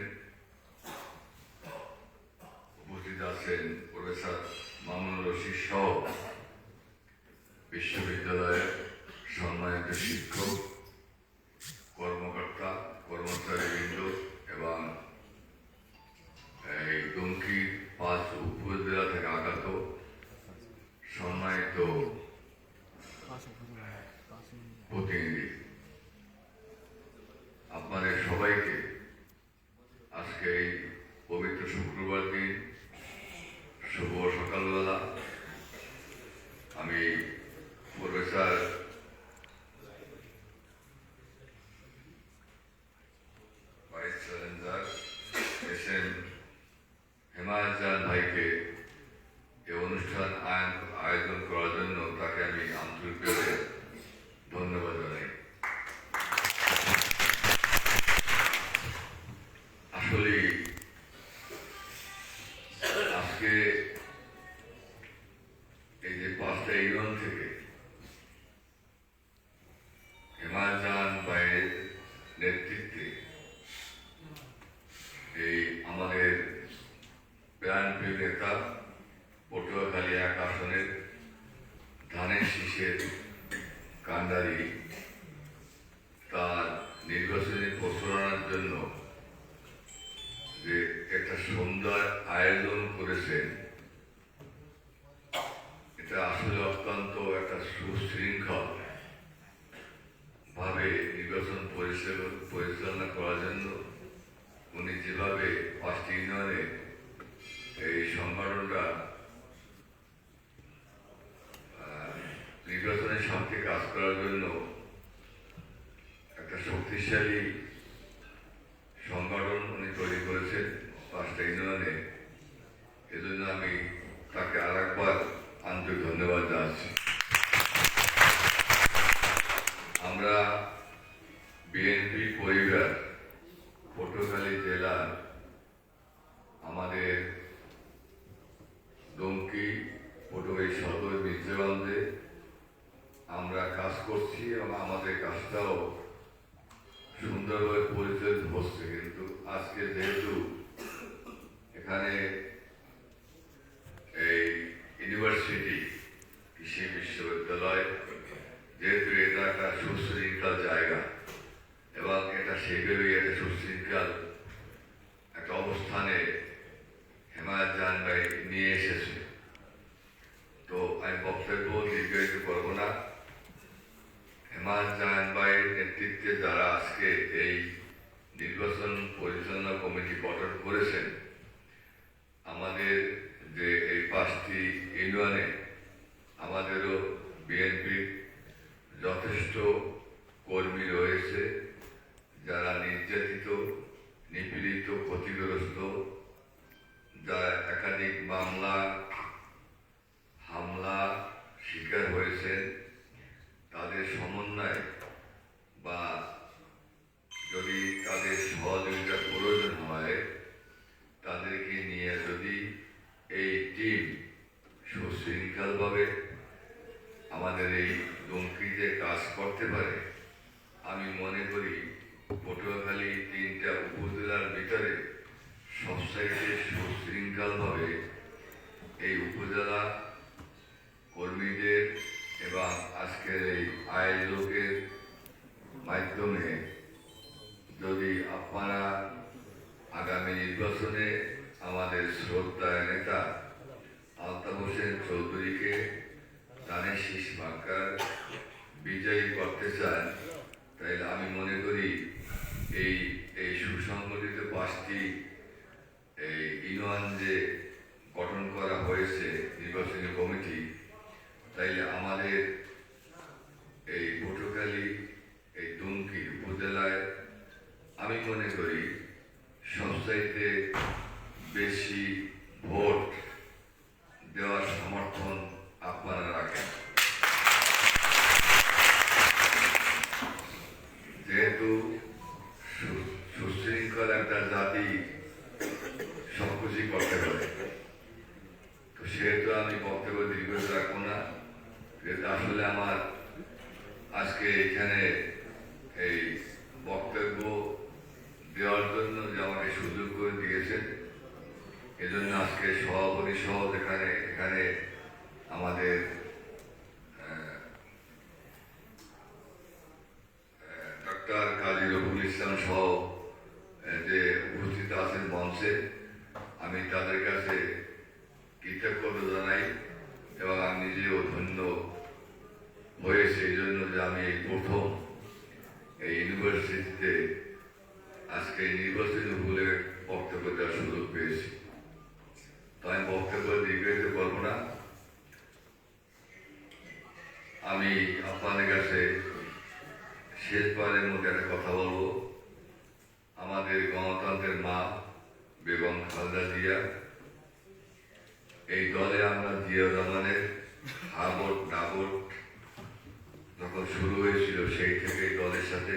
উপস্থিত আছেন প্রফেসর মামুনুর রশিদ সহ বিশ্ববিদ্যালয়ের সম্মানিত শিক্ষক, কর্মকর্তা, কর্মচারীবৃন্দ এবং এই দুমকি 5 উপজেলা থেকে আগত সম্মানিত প্রতিনিধি, আপনাদের সবাইকে আজকে এই পবিত্র শুক্রবার দিন শুভ সকালবেলা আমি professor vice chancellor S M Hemayat Khan ভাইকে এই অনুষ্ঠান আয়োজন করার জন্য তাকে আমি আন্তরিকভাবে ধন্যবাদ জানাই। আসলে আজকে এই যে 5টা ইউনিয়ন থেকে হেমায়ত খান ভাইয়ের নেতৃত্বে এই আমাদের প্রাণপ্রিয় নেতা পটুয়াখালী 1 আসনের ধানের শীষের কান্ডারি তার নির্বাচনী প্রচারণার জন্য যে একটা সুন্দর আয়োজন করেছেন, এটা আসলে অত্যন্ত একটা সুশৃঙ্খল ভাবে নির্বাচন পরিচালনা করার জন্য উনি যেভাবে 5টি ইউনিয়নে এই সংগঠনটা নির্বাচনের সাথে কাজ করার জন্য একটা শক্তিশালী সংগঠন উনি তৈরি করেছেন। সেইভাবেই একটা সুশৃঙ্খল একটা অবস্থানে হেমায়ত জাহান ভাই নিয়ে এসেছে। তো আমি বক্তব্য দীর্ঘায়িত করব না। হেমায়ত জাহান ভাইয়ের নেতৃত্বে যারা আজকে এই নির্বাচন পরিচালনা কমিটি গঠন করেছেন, আমাদের যে এই 5টি ইউনিয়নে আমাদেরও বিএনপির যথেষ্ট কর্মী রয়েছে যারা নির্যাতিত, নিপীড়িত, ক্ষতিগ্রস্ত, যারা একাধিক মামলা হামলা শিকার হয়েছেন। তাদের সমন্বয় বা যদি তাদের সহযোগিতার প্রয়োজন হয়, তাদেরকে নিয়ে যদি এই টিম সুশৃঙ্খলভাবে আমাদের এই দুমকিতে কাজ করতে পারে, আমি মনে করি পটুয়াখালী 3টা উপজেলার ভিতরে সবচাইতে সুশৃঙ্খলভাবে এই উপজেলা কর্মীদের এবং আজকের এই আয়োজকের মাধ্যমে যদি আপনারা আগামী নির্বাচনে আমাদের শ্রদ্ধার নেতা আলতাফ হোসেন চৌধুরীকে ধানের শীষ মার্কার বিজয়ী করতে চান, তাইলে আমি মনে করি এই এই সুসংগঠিত 5টি এই ইউনিয়ন যে গঠন করা হয়েছে নির্বাচনী কমিটি, তাইলে আমাদের এই পটুয়াখালী এই দুমকি উপজেলায় আমি মনে করি সবচাইতে বেশি ভোট দেওয়ার সমর্থন আপনারা রাখেন। যেহেতু সুশৃঙ্খল একটা জাতি সবকিছু করতে পারে, তো সেহেতু আমি বক্তব্য দীর্ঘ রাখবো না। যেহেতু আসলে আমার আজকে এখানে এই বক্তব্য দেওয়ার জন্য যে আমাকে সুযোগ করে দিয়েছেন, এজন্য আজকে সভাপতি সহ এখানে আমাদের ডক্টর কাজী রফুল ইসলাম সহ যে উপস্থিত আছেন মঞ্চে, আমি তাদের কাছে কৃতজ্ঞতা জানাই এবং আমি নিজেও ধন্য হয়েছে এই জন্য যে আমি এই প্রথম এই ইউনিভার্সিটিতে আজকে নির্বাচনী ভুলে বক্তব্য দেওয়ার সুযোগ পেয়েছি। তো আমি বক্তব্য দীর্ঘায়িত করবো না। আমি আপনাদের কাছে শেষবারের মধ্যে একটা কথা বলবো। আমাদের গণতন্ত্রের মা বেগম খালেদা জিয়া, এই দলে আমরা জিয়া রহমানের হাবট ডাবট যখন শুরু হয়েছিল সেই থেকে দলের সাথে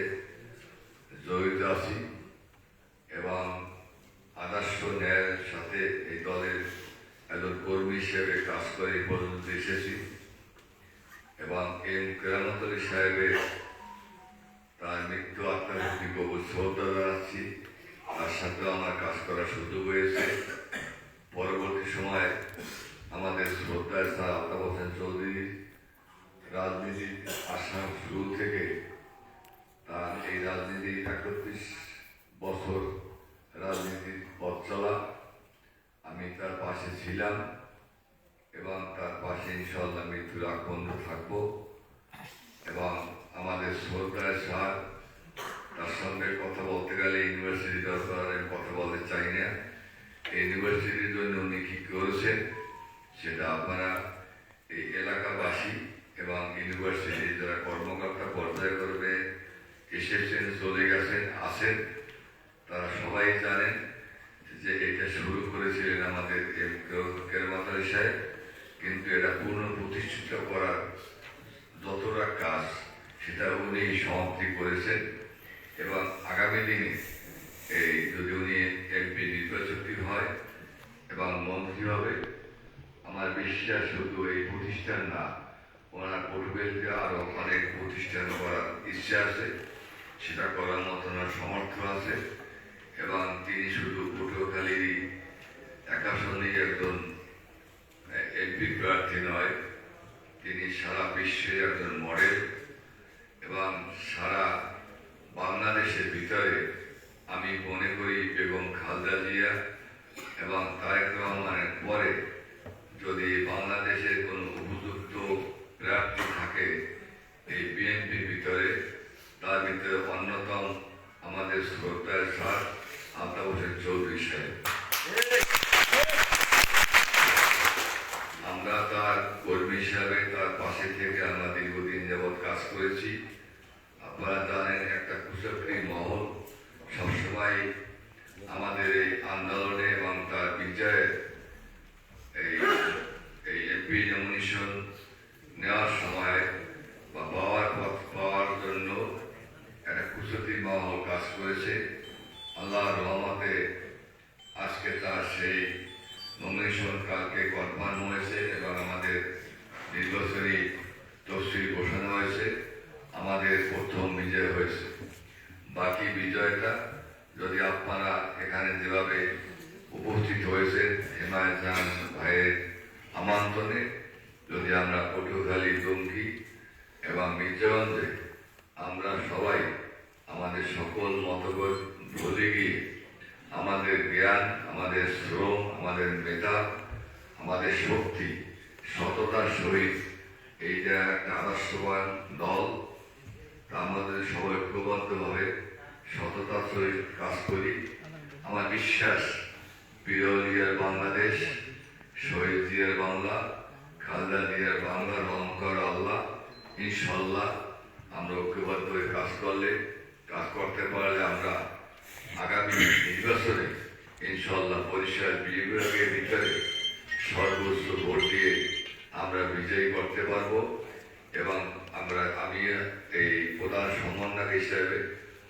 জড়িত আছি এবং আদর্শ ন্যায়ের সাথে এই দলের একজন কর্মী হিসেবে কাজ করে এই পর্যন্ত এসেছি এবং এম কেরামত আলী সাহেবের তার মৃত্যু আত্মার কবুল শ্রদ্ধা জানাচ্ছি। তার সাথেও আমার কাজ করার সুযোগ হয়েছে। পরবর্তী সময় আমাদের শ্রদ্ধায় স্যার আলতাফ হোসেন চৌধুরী রাজনীতির আসা শুরু থেকে তার এই রাজনীতি 31 বছর রাজনীতির পথ চলা, আমি তার পাশে ছিলাম এবং তার পাশে ইনশাআল্লাহ মৃত্যুর আগ পর্যন্ত থাকবো। এবং আমাদের শ্রদ্ধায় স্যার, তার সঙ্গে কথা বলতে গেলে ইউনিভার্সিটি দরকার, আমি কথা বলতে চাই না। এই ইউনিভার্সিটির জন্য উনি কি করেছেন সেটা আপনারা এই এলাকাবাসী এবং ইউনিভার্সিটির যারা কর্মকর্তা পর্যায়ে করবে এসেছেন, চলে গেছেন, আছেন, তারা সবাই জানেন যে এটা শুরু করেছিলেন আমাদের কেরামত আলী সাহেব, কিন্তু এটা পূর্ণ প্রতিষ্ঠিত করার যতটা কাজ সেটা উনি সমাপ্তি করেছেন। এবং আগামী দিনে এই যদি উনি এমপি নির্বাচিত হয় এবং মন্ত্রী হবে, আমার বিশ্বাস শুধু এই প্রতিষ্ঠান না, ওনার পটুয়াখালীতে আরো অনেক প্রতিষ্ঠান করার ইচ্ছা আছে, সেটা করার মতো ওনার সামর্থ্য আছে। এবং তিনি শুধু পটুয়াখালীরই একাশনেই একজন এমপি প্রার্থী নয়, তিনি সারা বিশ্বের একজন মডেল এবং সারা বাংলাদেশের ভিতরে আমি মনে করি বেগম খালেদা জিয়া এবং তারেক রহমানের পরে যদি বাংলাদেশের কোনো উপযুক্ত প্রার্থী থাকে এই বিএনপির ভিতরে, তার ভিতরে অন্যতম আমাদের শ্রদ্ধার স্যার আলতাফ হোসেন চৌধুরী সাহেব। আমরা তার কর্মী হিসাবে তার পাশে থেকে আমরা দীর্ঘদিন যাবৎ কাজ করেছি। আপনারা জানেন একটা কুচক্রী মহল সবসময় আমাদের এই আন্দোলনে এবং তার বিজয়ে এই এমপি নমিনেশন নেওয়ার সময় বা পাওয়ার জন্য একটা কুচক্রী মহল কাজ করেছে। আল্লাহর রহমতে আজকে তার সেই নমিনেশন কালকে কনফার্ম হয়েছে এবং আমাদের নির্বাচনী তফসিল ঘোষণা হয়েছে। আমাদের প্রথম বিজয় হয়েছে। বাকি বিজয়টা যদি আপনারা এখানে যেভাবে উপস্থিত হয়েছেন হেমায়ত জাহান ভাইয়ের আমন্ত্রণে, যদি আমরা পটুয়াখালী, টঙ্গী এবং মির্জাগঞ্জে আমরা সবাই আমাদের সকল মতভেদ ভুলে গিয়ে আমাদের জ্ঞান, আমাদের শ্রম, আমাদের মেধা, আমাদের শক্তি, সততার সহিত এই যে একটা আদর্শবান দল, তা আমাদের সবাই ঐক্যবদ্ধভাবে সততার সহিত কাজ করি। আমার বিশ্বাস বিরল জিয়ার বাংলাদেশ, শহীদ জিয়ার বাংলা, খালেদা জিয়ার বাংলা, রহমকার আল্লাহ, ইনশাল্লাহ আমরা ঐক্যবদ্ধ হয়ে কাজ করতে পারলে আমরা আগামী নির্বাচনে ইনশাল্লাহ বরিশাল বিভাগের ভিতরে সর্বোচ্চ ভোট দিয়ে আমরা বিজয়ী করতে পারবো। এবং আমি এই প্রধান সমন্বয়ক হিসেবে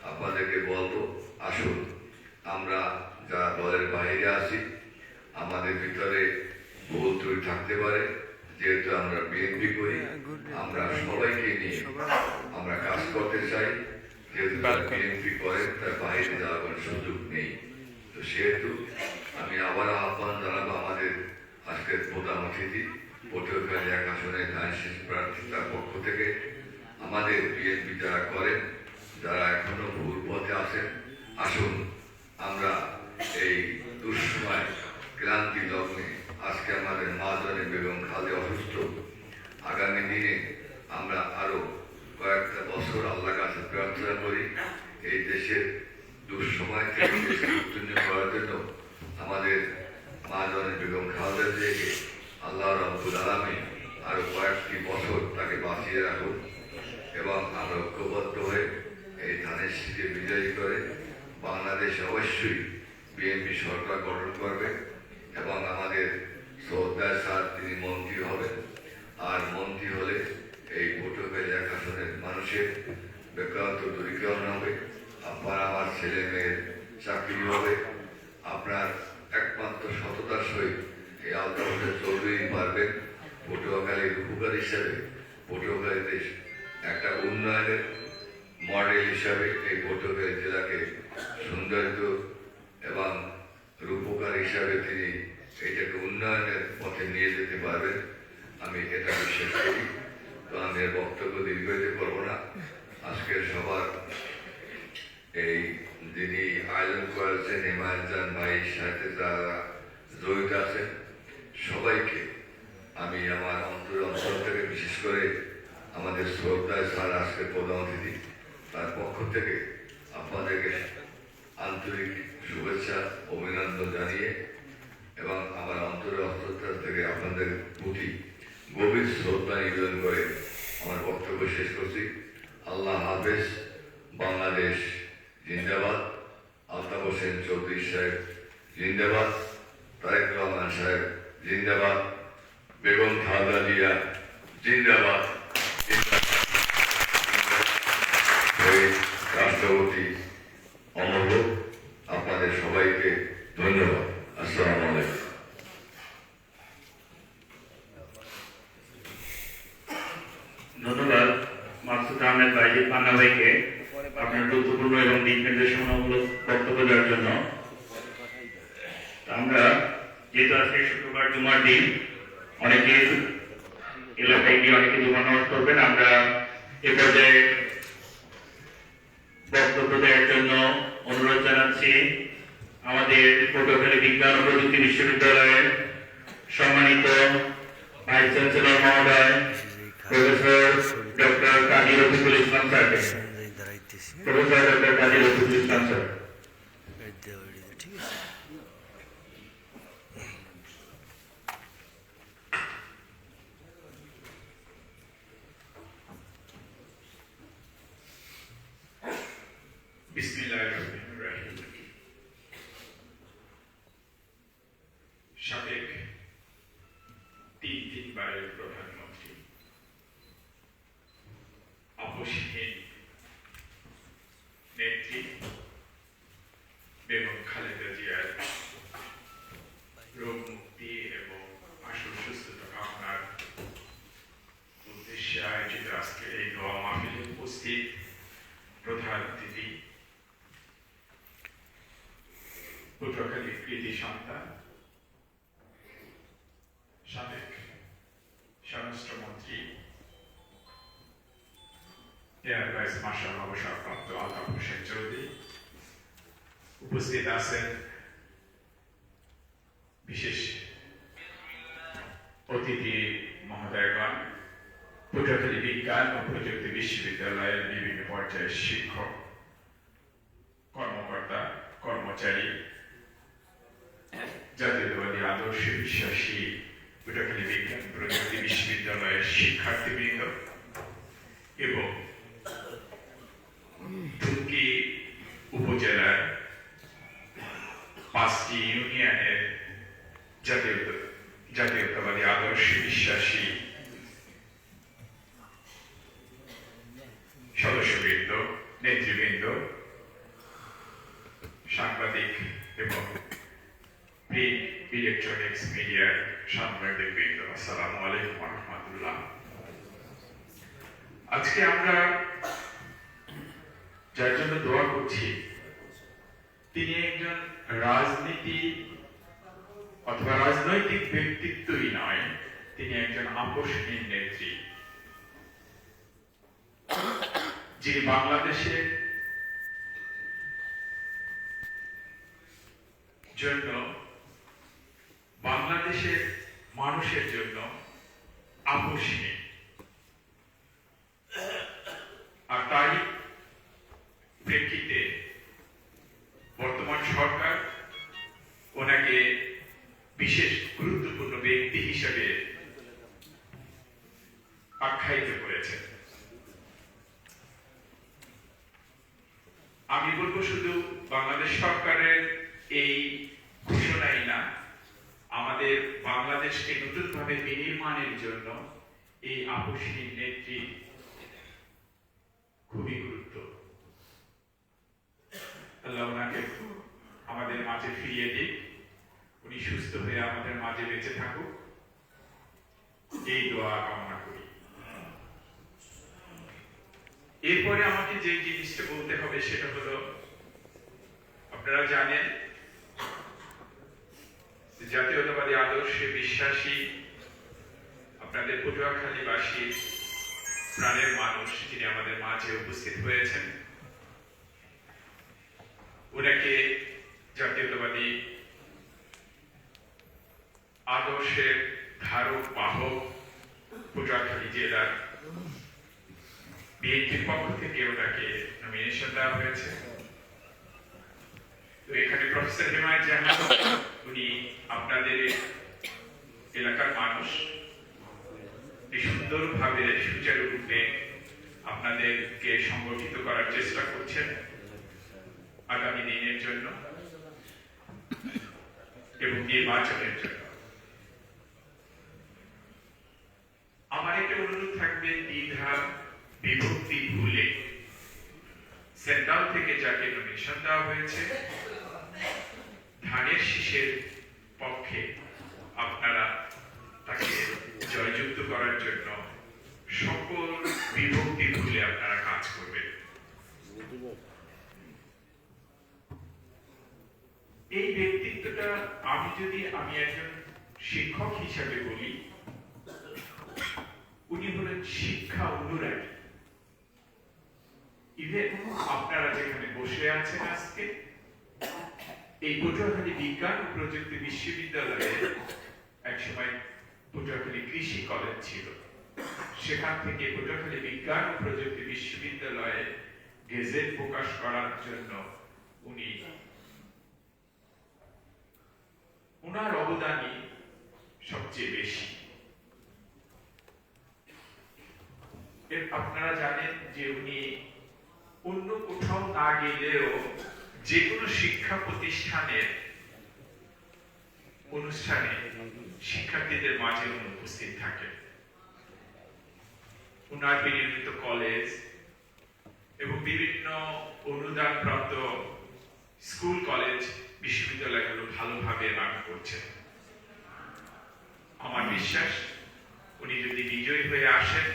আপনাদেরকে বলবো, আসুন আমরা যারা দলের বাইরে আছি, আমাদের ভিতরে ভুল ত্রুটি থাকতে পারে, যেহেতু আমরা বিএনপি করি, আমরা সবাইকে নিয়ে আমরা কাজ করতে চাই। যেহেতু বিএনপি করে তার বাইরে যাওয়ার কোনো সুযোগ নেই। তো সেহেতু আমি আবার আহ্বান জানাবো আমাদের আজকের প্রধান অতিথি পটুয়াখালী 1 আসনের ধানশীষ প্রার্থী তার পক্ষ থেকে আমাদের বিএনপি যারা করেন, যারা এখনো ভুল পথে আছেন, আসুন আমরা এই দুঃসময় ক্রান্তি লগ্নে আজকে আমাদের মা-জনী বেগম খালেদা অসুস্থ, আগামী দিনে আমরা আরো কয়েকটা বছর আল্লাহর কাছে প্রার্থনা করি এই দেশের দুঃসময় থেকে উত্তীর্ণ করার জন্য আমাদের মা-জনী বেগম খালেদা জিয়াকে আল্লাহ রাব্বুল আলামিন আরো কয়েকটি বছর তাকে বাঁচিয়ে রাখুন এবং আমরা ঐক্যবদ্ধ হয়ে এই ধানের শীষে বিজয়ী করে বাংলাদেশ অবশ্যই বিএনপি সরকার গঠন করবে এবং আমাদের শ্রদ্ধার স্যার তিনি মন্ত্রী হবেন। আর মন্ত্রী হলে এই পটুয়াখালী 1 আসনের মানুষের বেকারত্ব দূরীকরণ হবে, আপনার আমার ছেলে মেয়ের চাকরি হবে। আপনার একমাত্র সততার সহিত এই আলতাফ হোসেন চৌধুরী পারবেন পটুয়াখালীর উপকার হিসাবে পটুয়াখালীতে একটা উন্নয়নের মডেল হিসাবে এই পটুয়াখালী জেলাকে সৌন্দর্য এবং রূপকার হিসাবে তিনি এইটাকে উন্নয়নের পথে নিয়ে যেতে পারবেন, আমি এটা বিশ্বাস করি। তো আমি এর বক্তব্য দীর্ঘায়িত করবো না। আজকের সবার এই যিনি আয়োজন করেছেন হেমায়ত জাহান ভাইয়ের সাথে যারা জড়িত আছেন সবাইকে আমি আমার অন্তর থেকে, বিশেষ করে আমাদের শ্রদ্ধায় স্যার আজকের প্রধান অতিথি, তার পক্ষ থেকে আপনাদেরকে আন্তরিক শুভেচ্ছা অভিনন্দন জানিয়ে এবং আমার অন্তর থেকে আপনাদের প্রতি গভীর শ্রদ্ধা নিবেদন করে আমার বক্তব্য শেষ করছি। আল্লাহ হাফেজ। বাংলাদেশ জিন্দাবাদ। আলতাফ হোসেন চৌধুরী সাহেব জিন্দাবাদ। তারেক রহমান সাহেব জিন্দাবাদ। বেগম খালেদা জিয়া জিন্দাবাদ। রাষ্ট্রপতি অমর হোক। আপনাদের সবাইকে ধন্যবাদ। আসসালামু আলাইকুম। ধন্যবাদ মাকসুদ আহমেদ বাইজিদ পান্না ভাইকে আপনার গুরুত্বপূর্ণ এবং দিক নির্দেশনামূলক বক্তব্য দেওয়ার জন্য। আমরা যেহেতু আজকে শুক্রবার জুমার দিন, অনেকে এলাকায় গিয়ে অনেকে জুমার নামাজ করবেন, আমরা এ পর্যায়ে বক্তব্য দেওয়ার জন্য অনুরোধ জানাচ্ছি আমাদের পটুয়াখালী বিজ্ঞান ও প্রযুক্তি বিশ্ববিদ্যালয়ের সম্মানিত ভাইস চ্যান্সেলর মহোদয় প্রফেসর ডক্টর কাজী রফিকুল ইসলাম স্যারকে। প্রফেসর ডক্টর কাজী রফিকুল ইসলাম স্যার। বিসমিল্লাহিররহমানিররহিম। সাবেক তিনবারের প্রধানমন্ত্রী, আপসহীন নেত্রী বেগম খালেদা জিয়ার রোগ মুক্তি এবং আশু সুস্থতা কামনার উদ্দেশ্যে আয়োজিত আজকের এই দোয়া মাহফিলে উপস্থিত প্রধান অতিথি, পটুয়াখালীর কৃতি সন্তান, সাবেক স্বরাষ্ট্রমন্ত্রী এয়ার ভাইস মার্শাল অবসরপ্রাপ্ত আলতাফ হোসেন চৌধুরী, উপস্থিত আছেন বিশেষ অতিথি মহোদয়গণ, পটুয়াখালী বিজ্ঞান ও প্রযুক্তি বিশ্ববিদ্যালয়ের বিভিন্ন পর্যায়ের শিক্ষক, কর্মকর্তা, কর্মচারী, জাতীয়তাবাদী আদর্শে বিশ্বাসী পটুয়াখালী বিজ্ঞান প্রযুক্তি বিশ্ববিদ্যালয়ের শিক্ষার্থীবৃন্দ এবং ধুমকি উপজেলার 5টি ইউনিয়নের জাতীয়তাবাদী আদর্শে বিশ্বাসী সদস্যবৃন্দ, নেতৃবৃন্দ, সাংবাদিক এবং প্রিন্ট ইলেকট্রনিক্স মিডিয়ার সাংবাদিকবৃন্দ, আসসালামু আলাইকুম ওয়া রাহমাতুল্লাহ। আজকে আমরা যার জন্য দোয়া করছি তিনি একজন রাজনীতি অথবা রাজনৈতিক ব্যক্তিত্বই নয়, তিনি একজন আপসহীন নেত্রী, যিনি বাংলাদেশের জন্য, বাংলাদেশের মানুষের জন্য আপসহীন। আর তাই প্রেক্ষিতে বর্তমান সরকার ওনাকে বিশেষ গুরুত্বপূর্ণ ব্যক্তি হিসেবে আখ্যায়িত করেছে। আমি বলবো শুধু বাংলাদেশ সরকারের এই ঘোষণাই না, আমাদের বাংলাদেশকে নতুনভাবে বিনির্মাণের জন্য এই আপসহীন নেত্রী খুবই গুরুত্ব। আল্লাহ ওনাকে আমাদের মাঝে ফিরিয়ে দিক, উনি সুস্থ হয়ে আমাদের মাঝে বেঁচে থাকুক, এই দোয়া কামনা করি। এরপরে আমাকে যে জিনিসটা বলতে হবে সেটা হলো, আপনারা জানেন জাতীয়তাবাদী আদর্শে বিশ্বাসী আপনাদের পটুয়াখালীবাসীর প্রাণের মানুষ যিনি আমাদের মাঝে উপস্থিত হয়েছেন, ওনাকে জাতীয়তাবাদী আদর্শের ধারক বাহক পটুয়াখালী জেলার বিএনপির পক্ষ থেকে ওনাকে নমিনেশন দেওয়া হয়েছে। তো এখানে প্রফেসর হিমায়ত জাহান, উনি আপনাদের এলাকার মানুষ, সুন্দরভাবে সুচারুরূপে আপনাদেরকে সংগঠিত করার চেষ্টা করছেন আগামী দিনের জন্য এবং নির্বাচনের জন্য। আমার একটা অনুরোধ থাকবে, দ্বিধা বিভক্তি ভুলে সেন্ট্রাল থেকে যাকে নমিনেশন দেওয়া হয়েছে ধানের শীষের পক্ষে আপনারা তাকে জয়যুক্ত করার জন্য সকল বিভক্তি ভুলে আপনারা কাজ করবেন। এই ব্যক্তিত্বটা আমি একজন শিক্ষক হিসাবে বলি, উনি হলেন শিক্ষা অনুরাগী। ইভেন আপনারা যেখানে বসে আছেন আজকে, এই পটুয়াখালী বিজ্ঞান ও প্রযুক্তি বিশ্ববিদ্যালয়ে একসময় পটুয়াখালী কৃষি কলেজ ছিল। সেখান থেকে পটুয়াখালী বিজ্ঞান ও প্রযুক্তি বিশ্ববিদ্যালয়ে গেজেট প্রকাশ করার জন্য উনার অবদানই সবচেয়ে বেশি। আপনারা জানেন যে উনি অন্য কোথাও না গেলেও যে কোনো শিক্ষা প্রতিষ্ঠানের অনুষ্ঠানে শিক্ষার্থীদের মাঝে উনি উপস্থিত থাকেন। উনার বিনিয়মিত কলেজ এবং বিভিন্ন অনুদান প্রাপ্ত স্কুল কলেজ বিশ্ববিদ্যালয়গুলো ভালোভাবে রান করছে। আমার বিশ্বাস উনি যদি বিজয়ী হয়ে আসেন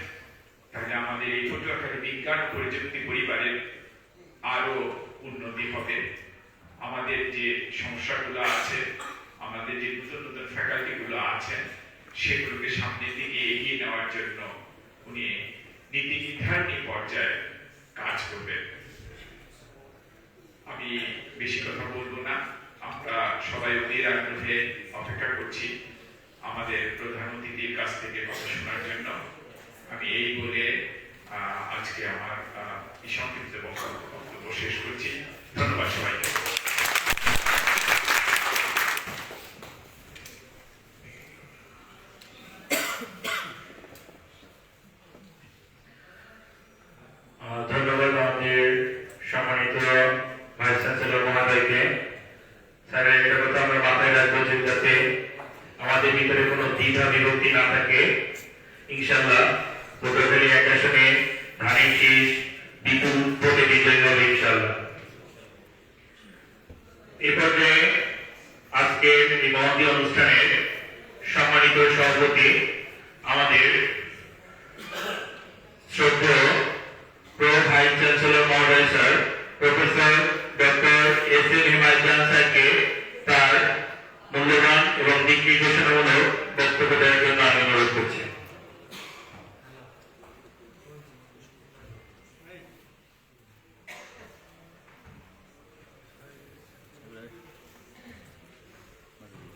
তাহলে আমাদের এই পটুয়াখালী বিজ্ঞান ও প্রযুক্তি পরিবারের আরো উন্নতি হবে। আমাদের যে সমস্যাগুলো আছে, আমাদের যে নতুন নতুন ফ্যাকাল্টি গুলো আছেন, সেগুলোকে সামনের দিকে এগিয়ে নেওয়ার জন্য উনি নীতি নির্ধারণী পর্যায়ে কাজ করবেন। আমি বেশি কথা বলবো না, আমরা সবাই অধীর আগ্রহে অপেক্ষা করছি আমাদের প্রধান অতিথির কাছ থেকে কথা শোনার জন্য। আমি এই বলে আজকে আমার সংক্ষিপ্ত বক্তব্য শেষ করছি। ধন্যবাদ সবাইকে। ধন্যবাদ আমাদের সম্মানিত ভাইস চ্যান্সেলর মহোদয়কে। স্যারের একটা কথা আমরা মাথায় রাখবো যে যাতে আমাদের ভিতরে কোনো দ্বিধা বিভক্তি না থাকে। ইনশাআল্লাহ পটুয়াখালী এক আসনে ধানের শীষ বিপুল ভোটে বিজয়ী হবে ইনশাআল্লাহ। এই পর্যায়ে আজকের এই মহতী অনুষ্ঠানের সম্মানিত সভাপতি আমাদের শ্রদ্ধেয় প্রো ভাইস চ্যান্সেলর মহোদয় স্যার প্রফেসর ডক্টর এস.এম. হিমায়তজান স্যারকে তার মূল্যবান এবং দিক নির্দেশনামূলক বক্তব্য দেওয়ার জন্য আমি অনুরোধ করছি।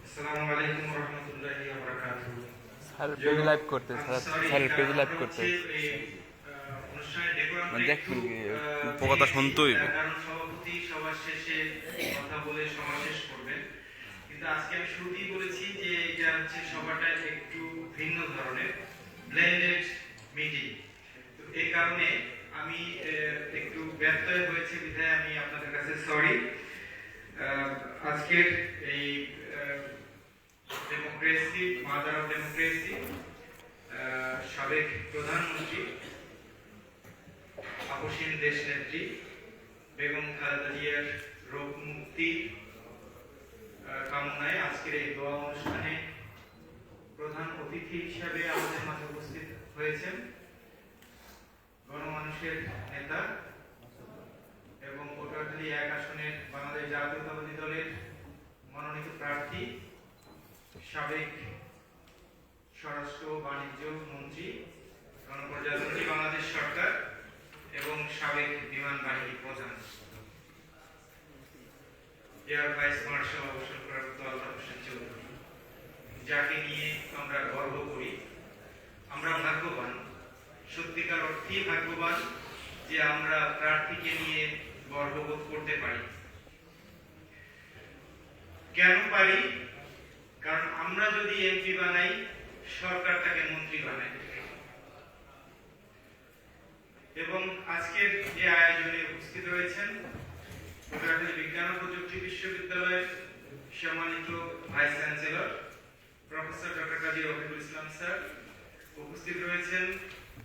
আসসালামু আলাইকুম ওয়া রাহমাতুল্লাহি ওয়া বারাকাতুহু। স্যার পেজ লাইভ করতে, স্যার পেজ লাইভ করতে অনুষ্ঠানের ডেকোরাম মানে দেখ কথা শুনতে হইবে। কারণ সভাপতি সবার শেষে কথা বলে সভা শেষ করবেন, কিন্তু আজকে আমি শুরুতেই বলেছি যে এটা হচ্ছে সভাটা একটু ভিন্ন ধরনের ব্লেন্ডেড মিটিং। তো এই কারণে আমি একটু ব্যত্যয় হয়েছে বিধায় আমি আপনাদের কাছে সরি। আজকের এই ডেমোক্রেসি, মাদার অফ ডেমোক্রেসি, সাবেক প্রধানমন্ত্রী আপসীন দেশ নেত্রী বেগম খালেদা জিয়ার রোগ মুক্তি কামনায় আজকের এই দোয়া অনুষ্ঠানে প্রধান অতিথি হিসাবে আমাদের মাঝে উপস্থিত হয়েছেন গণমানুষের নেতা এবং পটুয়াখালী এক আসনের বাংলাদেশ জাতীয়তাবাদী দলের মনোনীত প্রার্থী, সাবেক স্বরাষ্ট্র বাণিজ্য মন্ত্রী, গণপ্রজাতন্ত্রী বাংলাদেশ সরকার এবং সাবেক বিমান বাহিনী প্রধান এয়ার ভাইস মার্শাল অবসরপ্রাপ্ত আলতাফ হোসেন চৌধুরী, যাকে নিয়ে আমরা গর্ব করি। আমরা ভাগ্যবান, সত্যিকার অর্থেই ভাগ্যবান যে আমরা প্রার্থীকে নিয়ে গর্ববোধ করতে পারি। কেন পারি? কারণ আমরা যদি এমপি বানাই, সরকার তাকে মন্ত্রী বানায়। এবং আজকের যে আয়োজনে উপস্থিত রয়েছেন পটুয়াখালী বিজ্ঞান ও প্রযুক্তি বিশ্ববিদ্যালয়ের সম্মানিত ভাইস চ্যান্সেলর প্রফেসর ডক্টর কাজী রফিকুল ইসলাম স্যার, উপস্থিত রয়েছেন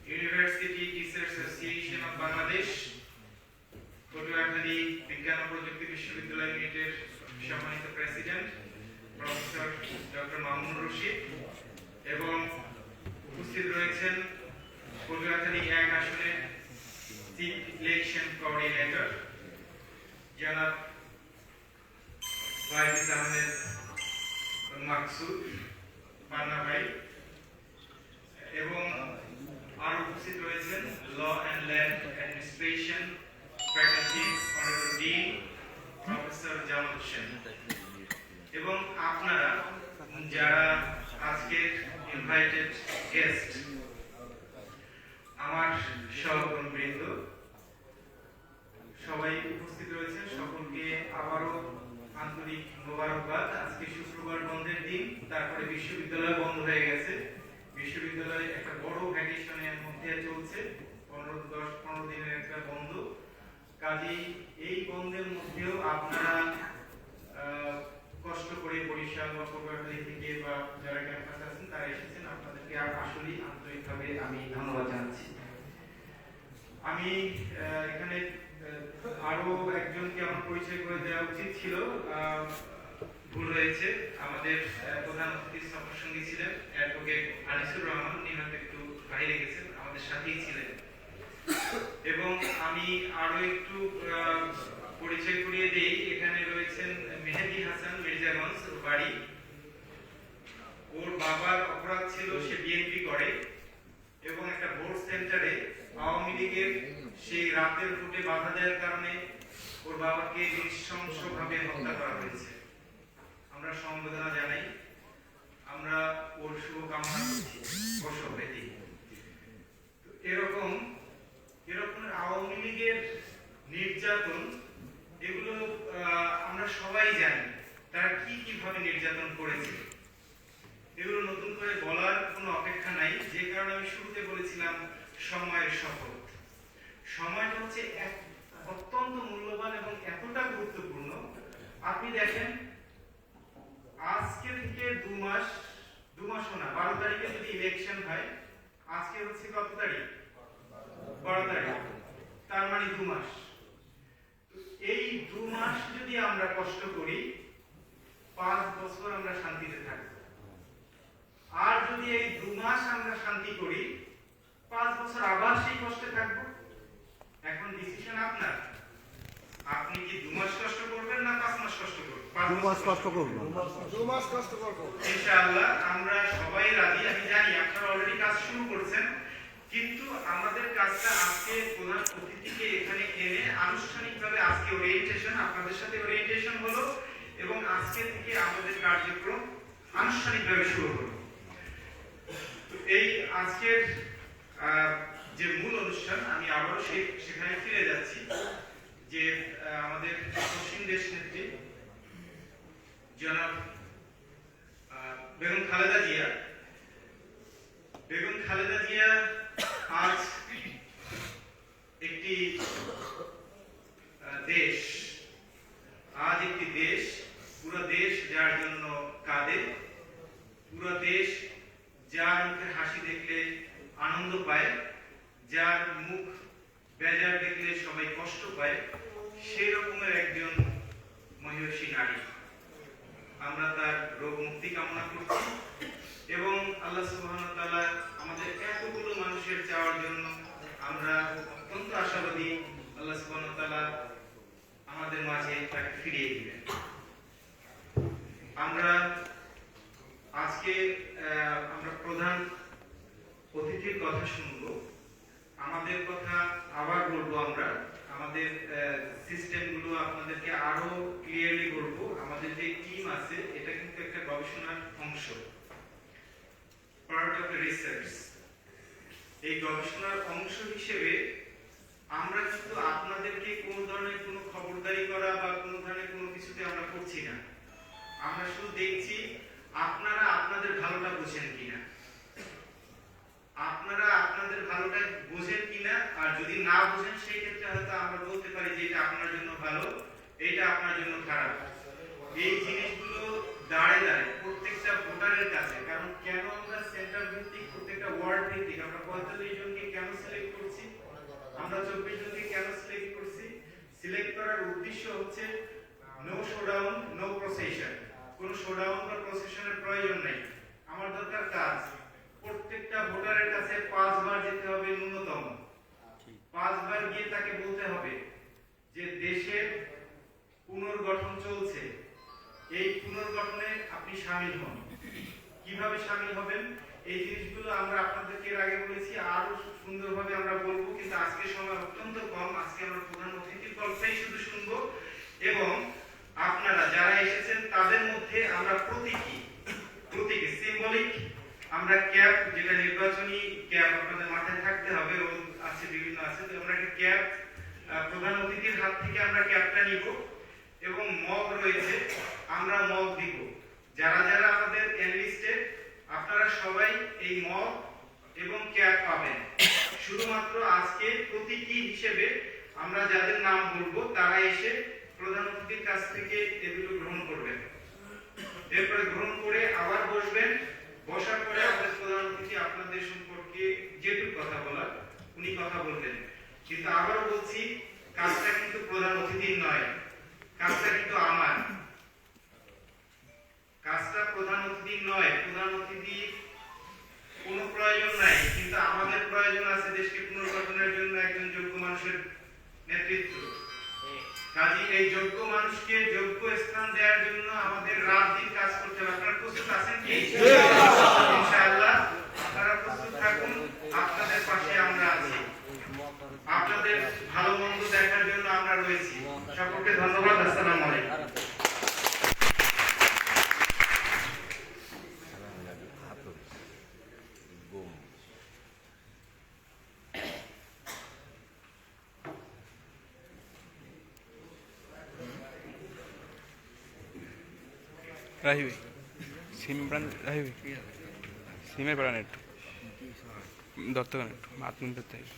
university teachers association of Bangladesh Patuakhali বিজ্ঞান ও প্রযুক্তি বিশ্ববিদ্যালয় ইউনিটের সম্মানিত president professor doctor Mamunur Rashid, এবং উপস্থিত রয়েছেন পটুয়াখালী এক আসনের চিফ ইলেকশন কোঅর্ডিনেটর জনাব ওয়াহিদ আহমেদ মাকসুদ পান্না ভাই, এবং আরো উপস্থিত রয়েছেন law and land administration faculty, honourable dean professor Jamal Hossain এবং আপনারা যারা আজকের ইনভাইটেড গেস্ট, আমার সহকর্মীবৃন্দ সবাই উপস্থিত রয়েছেন, সকলকে আবারও আন্তরিক মোবারকবাদ। আজকে শুক্রবার বন্ধের দিন, তারপরে বিশ্ববিদ্যালয় বন্ধ হয়ে গেছে। বিশ্ববিদ্যালয় একটা বড় ভ্যাকেশনের মধ্যে চলছে, 10-15 দিনের একটা বন্ধ। কাজেই এই বন্ধের মধ্যেও আপনারা কষ্ট করে বরিশাল বা পটুয়াখালী থেকে বা যারা ক্যাম্পাসে আছেন তারা এসেছেন, আপনাদেরকে আসলেই আন্তরিকভাবে আমি ধন্যবাদ জানাচ্ছি। আমি এখানে আরো একজনকে আমার পরিচয় করে দেওয়া উচিত ছিল, ভুল হয়েছে। আমাদের প্রধান অতিথি সফর সঙ্গী ছিলেন অ্যাডভোকেট আনিসুর রহমান, উনি হয়তো একটু বাইরে গেছেন, আমাদের সাথেই ছিলেন। এবং আমি আরো একটু পরিচয় করিয়ে দেই, এখানে রয়েছেন মেহেদি হাসান, মির্জাগঞ্জ ওর বাড়ি। ওর বাবার অপরাধ ছিল সে বিএনপি করে এবং একটা ভোট সেন্টারে আওয়ামী লীগের সেই রাতের ভোটে বাধা দেওয়ার কারণে ওর বাবাকে নৃশংসভাবে হত্যা করা হয়েছে। আমরা সমবেদনা জানাই, আমরা ওর শুভকামনা করছি অসভ্যতি। এরকম আওয়ামী লীগের নির্যাতন, এগুলো আমরা সবাই জানি তারা কিভাবে নির্যাতন করেছে। এগুলো নতুন করে বলার কোনো অপেক্ষা নাই, যে কারণে আমি শুরুতে বলেছিলাম সময়ের শপথ। সময়টা হচ্ছে অত্যন্ত মূল্যবান এবং এতটা গুরুত্বপূর্ণ। আপনি দেখেন, আজকে থেকে 2 মাসও না, 12 তারিখে যদি ইলেকশন হয়, আজকে হচ্ছে কত তারিখ? 12 তারিখ, তার মানে 2 মাস। এই 2 মাস যদি আমরা কষ্ট করি, 5 বছর আমরা শান্তিতে থাকবো। আর যদি এই 2 মাস আমরা শান্তি করি, 5 বছর আবার সেই কষ্টে থাকবো। এখন ডিসিশন আপনার, আপনি কি 2 মাস কষ্ট করবেন না 5 মাস কষ্ট করবেন? 2 মাস কষ্ট করব। 2 মাস কষ্ট করবো ইনশাআল্লাহ। আমরা সবাই রাজি। আমি জানি আপনারা অলরেডি কাজ শুরু করছেন, কিন্তু আমাদের কাজটা আজকে প্রধান অতিথিকে এখানে এনে আনুষ্ঠানিকভাবে আজকে ওরিয়েন্টেশন, আপনাদের সাথে ওরিয়েন্টেশন হলো এবং আজকে থেকে আমাদের কার্যক্রম আনুষ্ঠানিকভাবে শুরু হলো। এই আজকের যে মূল অনুষ্ঠান, আমি আবারও সেখানে ফিরে যাচ্ছি যে আমাদের পশ্চিম দেশ নেত্রী জনাব বেগম খালেদা জিয়া আজ একটি দেশ, পুরো দেশ যার জন্য কাঁদে, পুরো দেশ যার মুখে হাসি দেখলে আনন্দ পায়, যার মুখ বেজার দেখলে সবাই কষ্ট পায়, সেই রকমের একজন মহিষী নারী। আমরা তার রোগ মুক্তি কামনা করছি এবং আল্লাহ সুবহানাহু ওয়া তাআলা আমাদের এতগুলো মানুষের চাওয়ার জন্য আমরা অত্যন্ত আশাবাদী, আল্লাহ সুবহানাহু ওয়া তাআলা আমাদের মাঝে তাকে ফিরিয়ে দিবেন। আমরা আজকে প্রধান অতিথির কথা শুনবো, আমাদের কথা আবার বলবো। আমরা আমাদের সিস্টেমগুলো আপনাদেরকে আরো ক্লিয়ারলি বলবো। আমাদের যে টিম আছে, এটা কিন্তু একটা গবেষণার অংশ, পার্ট অফ দ্য রিসার্চ। এই গবেষণার অংশ হিসেবে আমরা কিন্তু আপনাদেরকে কোনো ধরনের কোনো খবরদারি করা বা কোনো ধরনের কোনো কিছুতে আমরা করছি না। আমরা শুধু দেখছি আপনারা আপনাদের ভালোটা বোঝেন কিনা, আর যদি না বোঝেন সেই ক্ষেত্রে হয়তো আমরা বলতে পারি যে এটা আপনার জন্য ভালো, এটা আপনার জন্য খারাপ। এই জিনিসগুলো দাঁড়ে প্রত্যেকটা ভোটারের কাছে। কারণ কেন আমরা সেন্টার ভিত্তিক, প্রত্যেকটা ওয়ার্ড ভিত্তিক আমরা 45 জনকে কেন সিলেক্ট করছি, আমরা 24 জনকে কেন সিলেক্ট করছি? সিলেক্ট করার উদ্দেশ্য হচ্ছে নো শোডাউন, নো প্রসেশন। কোনো শোডাউন বা প্রসেশনের প্রয়োজন নেই। আমার দরকার কাজ। প্রত্যেকটা ভোটারের কাছে 5 বার যেতে হবে ন্যূনতম। 5 বার গিয়ে তাকে বলতে হবে যে দেশের পুনর্গঠন চলছে, এই পুনর্গঠনে আপনি শামিল হন। কিভাবে শামিল হবেন? এই জিনিসগুলো আমরা আপনাদেরকে এর আগে বলেছি, আরো সুন্দরভাবে আমরা বলবো, কিন্তু আজকে সময় অত্যন্ত কম। আজকে আমরা প্রধান অতিথির গল্পই শুধু শুনবো এবং আপনারা যারা এসেছেন তাদের মধ্যে আমরা প্রতীকী সিম্বলিক আমরা ক্যাপ, যেটা নির্বাচনী ক্যাপ আপনাদের মাথায় থাকতে হবে, রোল আছে বিভিন্ন আছে, তো আমরা একটা ক্যাপ প্রধান অতিথির হাত থেকে আমরা ক্যাপটা নিব এবং মগ রয়েছে, আমরা মগ দিব। যারা যারা আমাদের এনলিস্টেড আপনারা সবাই এই মগ এবং ক্যাপ পাবেন। শুধুমাত্র আজকে প্রতীকী হিসেবে আমরা যাদের নাম বলবো তারা এসে প্রধান অতিথির কাছ থেকে এগুলো গ্রহণ করবেন, এরপরে গ্রহণ করে আবার বসবেন। বসার পরে আমাদের প্রধান অতিথি আপনাদের সম্পর্কে যেটুকু কথা বলার উনি কথা বলবেন। কিন্তু আবারও বলছি, কাজটা কিন্তু প্রধান অতিথির নয়, কাজটা কিন্তু আমার। কাজটা প্রধান অতিথির নয়, প্রধান অতিথির কোনো প্রয়োজন নাই, কিন্তু আমাদের প্রয়োজন আছে দেশকে পুনর্গঠনের জন্য একজন যোগ্য মানুষের নেতৃত্ব। কাজী এই যোগ্য মানুষকে যোগ্য স্থান দেওয়ার জন্য আমাদের রাত দিন কাজ করতে হবে। আপনারা প্রস্তুত আছেন কি? ইনশাআল্লাহ আপনারা প্রস্তুত থাকুন, আপনাদের পাশে আমরা আছি, আপনাদের ভালো মন্দ দেখার জন্য আমরা রয়েছি। সকলকে ধন্যবাদ। আসসালামু আলাইকুম। রাহি ভাই সিমরান রাহি ভাই সিমের পড়ান একটু দত্ত গান একটু আত্মীয় ধরতে হবে।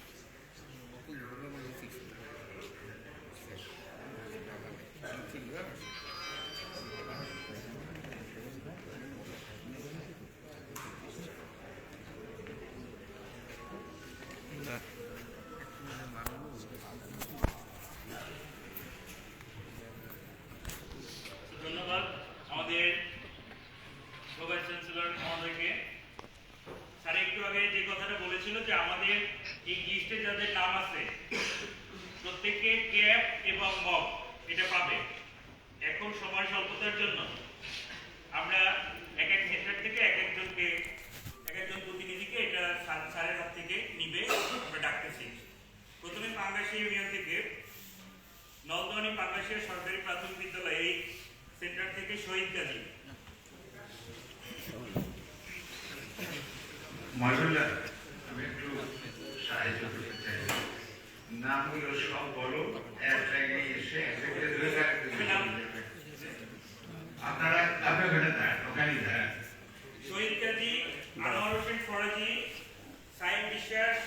ধন্যবাদ আমাদের ভাইস চ্যান্সেলর মহোদয়কে। স্যার একটু আগে যে কথাটা বলেছিল যে আমাদের এই লিস্টে যাদের নাম আছে প্রত্যেককে ক্যাপ এবং মগ এটা পাবে। এখন সময় স্বল্পতার জন্য আমরা এক এক সেন্টার থেকে এক একজন প্রতিনিধিকে এটা স্যারের হাত থেকে নিবে আমরা ডাকতেছি। প্রথমে পাঙ্গাশিয়া ইউনিয়ন থেকে নলদোয়ানি পাঙ্গাশিয়া সরকারি প্রাথমিক বিদ্যালয় এই সেন্টার থেকে শহীদ কাজী। মাধুল্লাহ, আমি একটু সাহায্য করতে চাই। নামগুলো সব বলো, এক জায়গায় এসে আপনারা আপনার ওখানে থাকেন, ওখানেই থাকেন। শহীদ কাজী, আনোয়ার হোসেন ফরাজি, সাইম বিশ্বাস,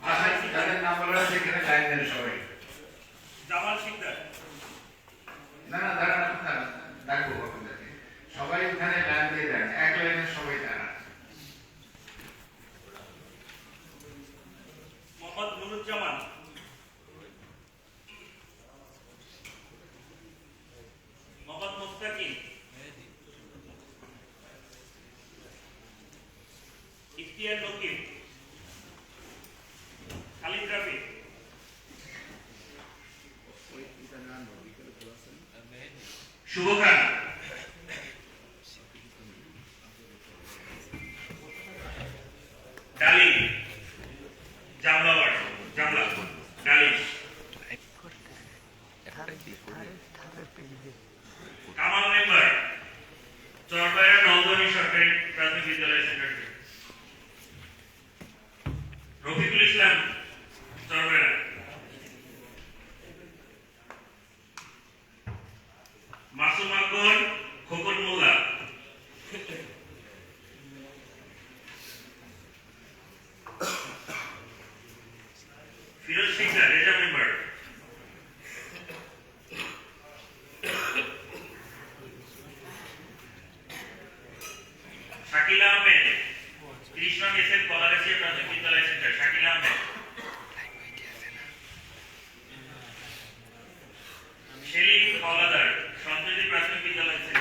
আচ্ছা, যাদের নাম বলা হচ্ছে এখানে লাইন দেন সবাই। জামাল শিকদার। না না, দাঁড়ান, আপনার ডাকবো আপনাদেরকে। সবাই ওখানে লাইন দিয়ে দেন, এক লাইনে সবাই দাঁড়ান। মোহাম্মদ নুরুজ্জামান, মোহাম্মদ মুস্তাকিম, ইফতিয়ার নকিব, খালিদ রাফি, শুভ খান, ডালিম, জামলা, ডালিম, কামাল মেম্বার, চরপাড়া নলদোয়ানি সরকারি প্রাথমিক বিদ্যালয় সেন্টার থেকে, রফিকুল ইসলাম, চরপাড়া, মাসুম আকবর, খোকন মোল্লা, ফিরোজ শিকদার, রেজা মেম্বার, শাকিল আহমেদ, কৃষ্ণ এসএন কলারেশিয়া প্রাথমিক বিদ্যালয় সেন্টার, শাকিল আহমেদ, সেলিম হলাদার, সন্তোষী প্রাথমিক বিদ্যালয় সেন্টার,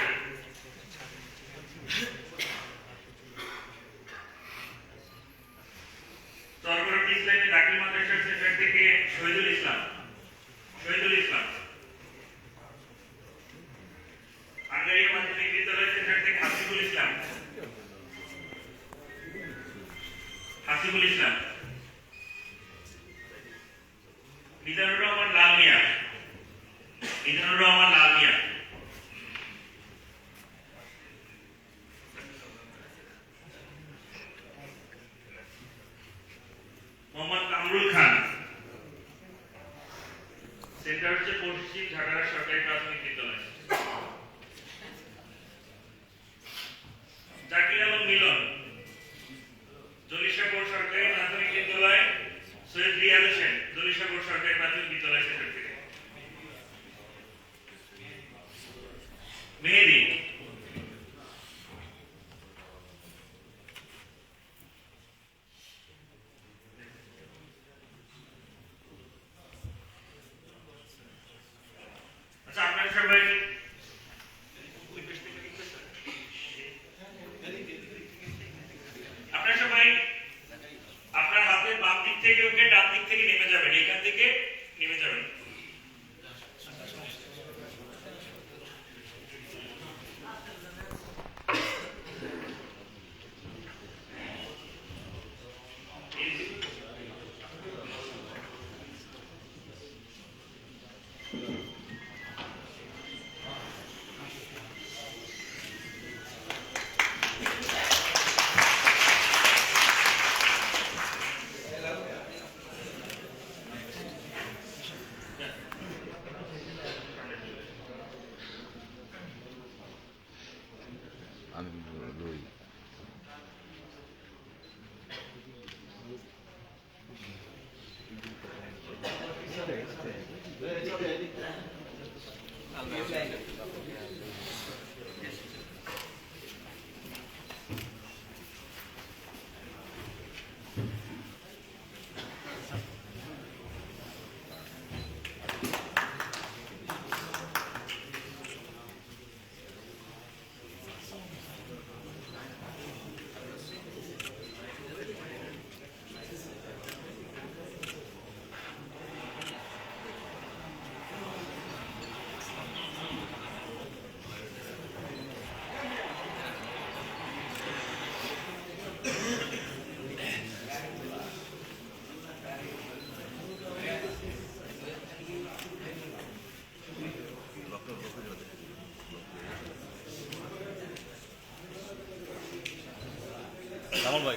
মিজানুর রহমান লাল মিয়া, মোহাম্মদ কামরুল খান, সেন্টার হচ্ছে পশ্চিম ঝাড়ারা সরকারি প্রাথমিক বিদ্যালয়। জাকির আলম মিলন, জলিশাপুর সরকারি প্রাথমিক বিদ্যালয়। সৈয়দ রিয়াদ হোসেন, জলিশাপুর সরকারি প্রাথমিক বিদ্যালয় সেন্টার থেকে। মেহেদি, আচ্ছা আপনারা সবাই আপনার হাতের বাম দিক থেকে উঠে ডান দিক থেকে নেমে যাবেন, এখান থেকে নেমে যাবেন। কামাল ভাই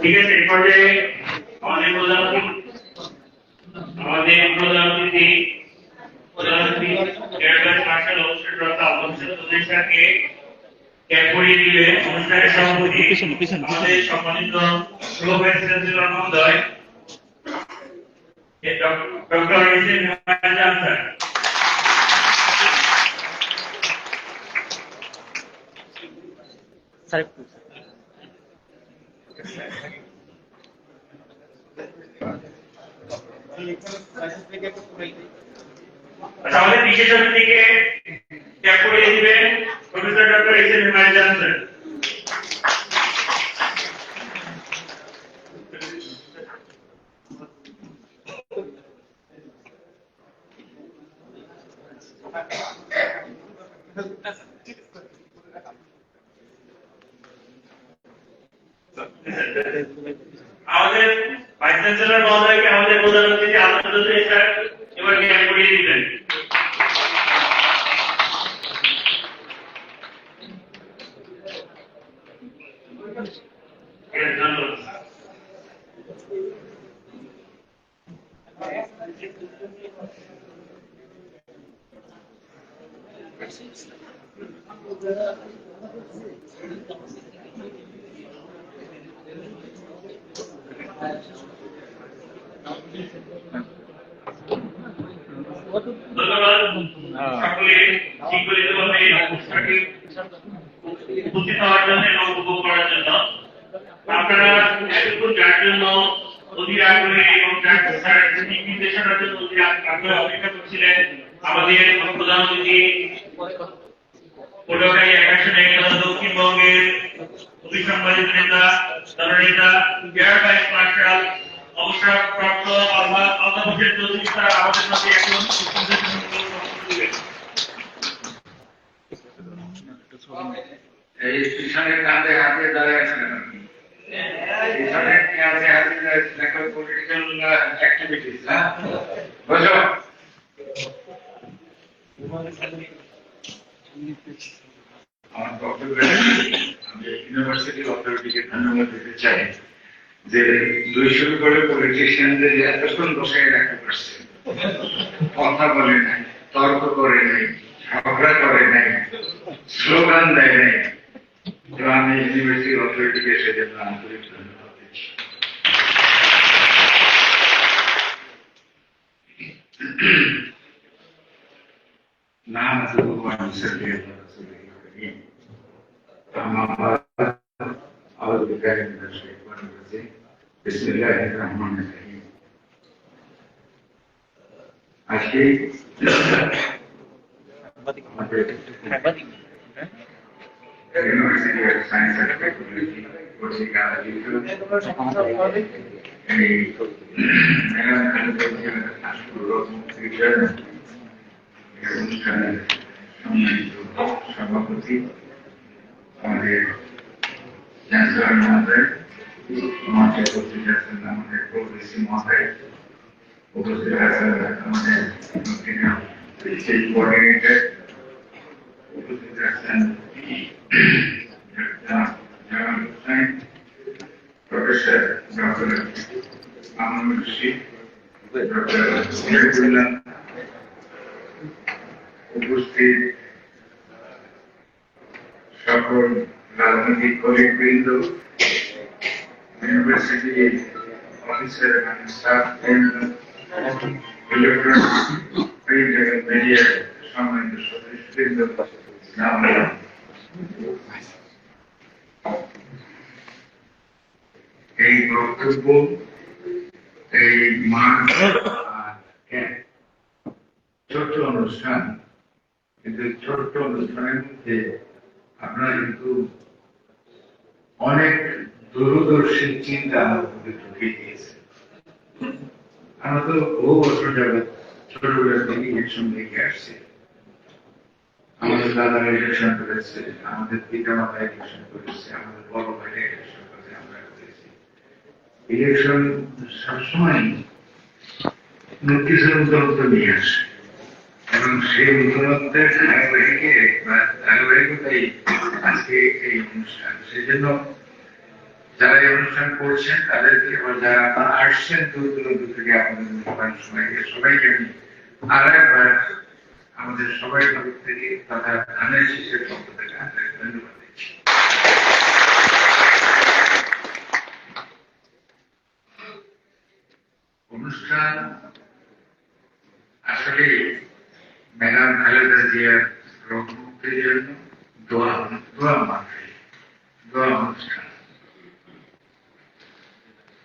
ঠিক আছে, এই পর্যায়ে আমাদের প্রধান অতিথি এয়ারলাইন্স মার্শাল অফিসার আবদুল প্রদেশকে ক্যাপ পরিয়ে দিলে অনুষ্ঠানের সভাপতি আমাদের সম্মানিত গ্লোবাল চ্যান্সেলর মহোদয় ডক্টর এসএম হিমায়ত স্যার। আমাদের বিশেষ অতিথিকে ক্যাপ পরিয়ে দিবেন professor doctor S M Himayat sir. আমাদের ভাইস চ্যান্সেলর মহোদয়কে আমাদের প্রধান অতিথি আব্দুল স্যার এবার জ্ঞান করিয়ে দিবেন। ধন্যবাদ সকলে শৃঙ্খলিতভাবে অনুষ্ঠানটি উপস্থিত হওয়ার জন্য এবং উপভোগ করার জন্য। আপনারা এতক্ষণ যার জন্য অধীর আগ্রহে এবং দিক নির্দেশনার জন্য অধীর আগ্রহে অপেক্ষা করছিলেন আমাদের প্রধান অতিথি পটুয়াখালী অ্যাকাশনে দক্ষিণবঙ্গের অভিসম্মানিত নেতা জননেতা এয়ার ভাইস মার্শাল অবসরপ্রাপ্ত আলতাফ হোসেন চৌধুরী স্যার আমাদের মধ্যে এখন এই স্টেশনের কাঁধে হাতে দাঁড়িয়ে আছেন স্টেশনের কাঁধে হাতে দেখো পলিটিক্যাল অ্যাক্টিভিটিস হ্যাঁ বুঝো আমার বক্তব্যে আমি ইউনিভার্সিটি অথরিটিকে ধন্যবাদ দিতে চাই যে 200 করে পলিটিশিয়ানদের এতক্ষণ বসায় রাখতে পারছে, কথা বলে নাই, তর্ক করে নাই, ঝগড়া করে নাই, স্লোগান দেয় নাই। তো আমি ইউনিভার্সিটি অথরিটিকে সেজন্য আন্তরিক ধন্যবাদ দিচ্ছি। আজকে university of science and technology পত্রিকা আয়োজিত এই অনুষ্ঠানের সম্মানিত সভাপতি আমাদের চ্যান্সেলর মহোদয়, আমাদের উপস্থিত আছেন আমাদের প্রভৃতি মহোদয়, উপস্থিত আছেন আমাদের স্টেট কোঅর্ডিনেটর, উপস্থিত আছেন Jamal Hossain, professor doctor Mamunur Rashid, doctor Sirajullah, উপস্থিত সকল রাজনৈতিক কলিগবৃন্দ, ইউনিভার্সিটি অফিসার এবং স্টাফ, ইলেকট্রনিক্স, প্রিন্ট এবং মিডিয়ার সম্মানিত সদস্যবৃন্দ, আসসালামু আলাইকুম। এই বক্তব্য, এই মাঠ, ছোট্ট অনুষ্ঠান, কিন্তু ছোট্ট অনুষ্ঠানের মধ্যে আপনারা কিন্তু অনেক দূরদর্শী চিন্তা আমার মধ্যে ঢুকিয়ে দিয়েছে। আমরা তো বহু বছর যাবত ছোটবেলা থেকে ইলেকশন দেখে আসছি। আমাদের দাদারা ইলেকশন করেছে, আমাদের পিতা মাতা ইলেকশন করেছে, আমাদের বড় ভাইরা ইলেকশন করেছে, আমরা করেছি। ইলেকশন সবসময় নোটিশের উন্নত নিয়ে আসে এবং সেই নতুনত্বের ধারাবাহিকতাই আজকে এই অনুষ্ঠান। সেই জন্য যারা এই অনুষ্ঠান করছেন তাদেরকে, এবং যারা আসছেন দূর দূরান্ত থেকে আপনাদের মূল্যবান সময়কে, সবাইকে আমি আর একবার আমাদের সবাই তরফ থেকে তথা ধানের শীষের পক্ষ থেকে আন্তরিক ধন্যবাদ দিচ্ছি। অনুষ্ঠান আসলে ম্যাডাম খালেদা জিয়ার রোগ মুক্তির জন্য দোয়া মাত্রই, দোয়া অনুষ্ঠান।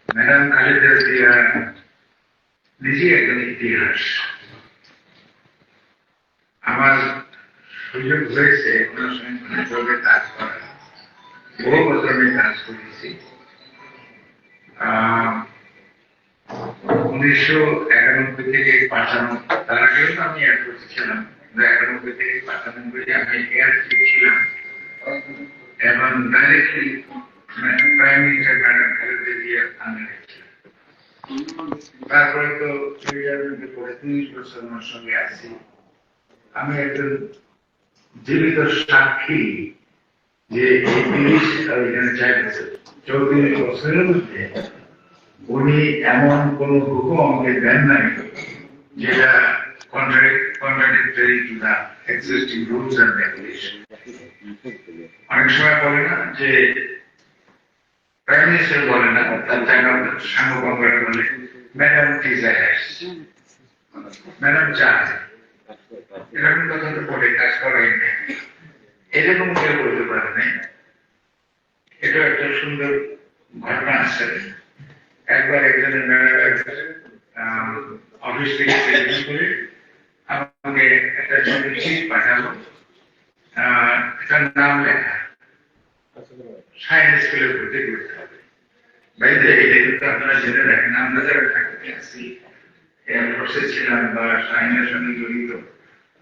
ম্যাডাম খালেদা জিয়া নিজে একজন ইতিহাস। আমার সুযোগ হয়েছে ওনার সঙ্গে কাজ করা, বহু বছর আমি কাজ করেছি। 1991 থেকে 95, তার আগেও আমি এয়ারফোর্সে ছিলাম। 91 থেকে 95 আমি এয়ারফোর্সে ছিলাম এবং directly prime minister madam Khaleda জিয়ার আন্ডারে ছিলাম। তারপরে তো 30 বছর আমার সঙ্গে আছি। আমি একজন জীবিত সাক্ষী যে এই 34 বছরের মধ্যে উনি এমন কোন হুকুম আমাকে দেন নাই যেটা contradictory to the existing rules and regulation. অনেক সময় বলে না যে প্রাইম মিনিস্টার বলে না, তার জায়গা সাংবাদিকরা বলে ম্যাডাম ডিজায়ার্স, ম্যাডাম চায়, এরকম কথা তো বলে কাজ করাই না, এরকম কেউ বলতে পারে নাই। এটা একটা সুন্দর ঘটনা আছে। একবার একজনের অফিস থেকে টেলিফোন করে আমাকে একটা ছোট চিঠি পাঠালো, এটার নাম লেখা, সায়েন্স স্কুলে ভর্তি করতে হবে। বাইরে এটা কিন্তু আপনারা জেনে রাখেন, আমরা যারা ঢাকাতে আছি, এয়ারফোর্সে ছিলাম বা সায়েন্সের সঙ্গে জড়িত,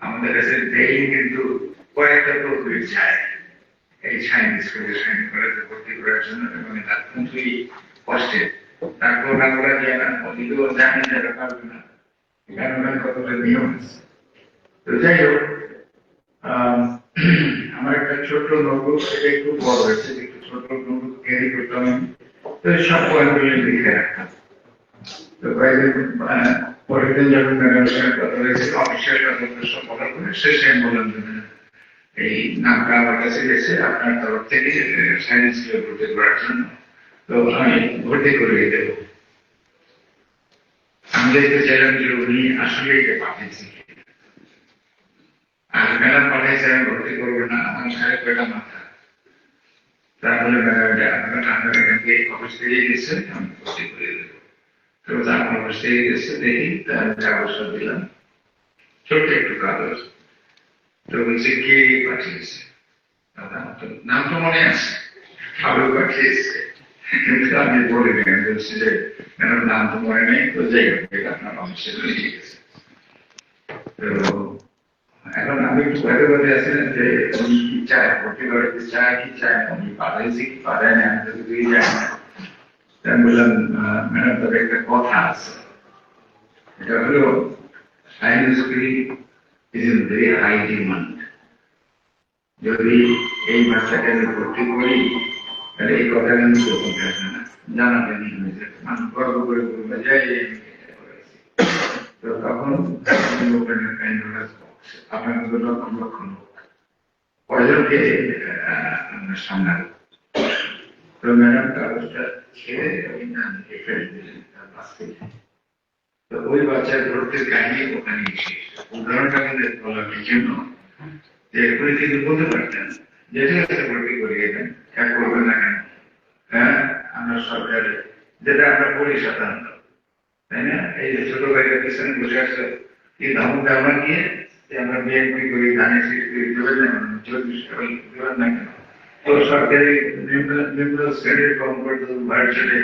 আমাদের কাছে ডেইলি কিন্তু কয়েকটা প্রক্রিয়া চায় এই সায়েন্স স্কুলে সায়েন্স কলেজে ভর্তি করার জন্য, এবং তার খুবই কষ্টের। তারপর আমরা যদিও জানি যে পারবে না, কারণ কতটা নিয়ম আছে। তো যাই হোক, আমার একটা ছোট্ট নোটবুক, সেটা একটু বড় হয়েছে, একটু ছোট নোটবুক ক্যারি করতাম আমি। তো সব পয়েন্টগুলো লিখে রাখতাম। তো কয়েকদিন পরের দিন যখন ম্যাডামের সঙ্গে কথা হয়েছিল, অফিসের কথা সব বলার পরে শেষে আমি বললাম যে এই নামটা আমার কাছে গেছে আপনার তরফ থেকে সায়েন্স ভর্তি করার জন্য, তো আমি ভর্তি করে দেব। আমি দেখতে চাইলাম যে উনি আসলে এটা পাঠিয়েছি, আর ম্যাডাম পাঠিয়েছে আমি ভর্তি করবো না, আমার সাড়ে কয়টা মাথা। তারপরে অফিস থেকে গেছে, আমি ভর্তি করে দেবো। তো তার অফিস থেকে গেছে, দেখি তার কাগজটা দিলাম, ছোট্ট একটু কাগজ। তো বলছে কে পাঠিয়েছে, নাম তো মনে আছে, আরো পাঠিয়েছে, কিন্তু আমি বলে দিই বলছি যে ম্যাডাম নাম তো মনে নেই। তো যাই হোক, এটা আপনার অফিসে লিখে গেছে। তো এখন আমি একটু ভয় ভয় আছিলাম যে উনি কি চায়, ভর্তি করতে চায় কি চায়, উনি পাঠাইছে কি পাঠায় না, আমি তো কিছুই জানি না। আমি বললাম ম্যাডাম তবে একটা কথা আছে, এটা হলো science is in very high demand. যদি এই বাচ্চাকে আমি ভর্তি করি তাহলে এই কথা কিন্তু তখন থাকে না, জানাবেন মানুষ গর্ব করে বলবে যে এই আমি এটা করেছি। তো তখন আপনার লক্ষণ লক্ষণ কয়জনকে আমরা সামলাবো। তো ম্যাডাম কাগজটা ছেড়ে ওই নাম ফেলে দিলেন তার পাশ থেকে। তো ওই বাচ্চার ভর্তির কাহিনী ওখানে শেষ। উদাহরণটা কিন্তু বলার জন্য যে উনি কিন্তু বলতে পারতেন যে ঠিক আছে ভর্তি করিয়ে দেন, এক করবেন না কেন, হ্যাঁ আমরা সরকারে যেটা আমরা করি সাধারণত, তাই না? এই যে ছোট ভাইয়ের পিছনে বসে আসছে এই ধমক দেওয়া নিয়ে যে আমরা বিএনপি করি, ধানের সিট করি, দেবেন না কেন, 24 দেবেন না কেন? তো সরকারি নিম্ন শ্রেণীর কম্পিউটার ভার্সনে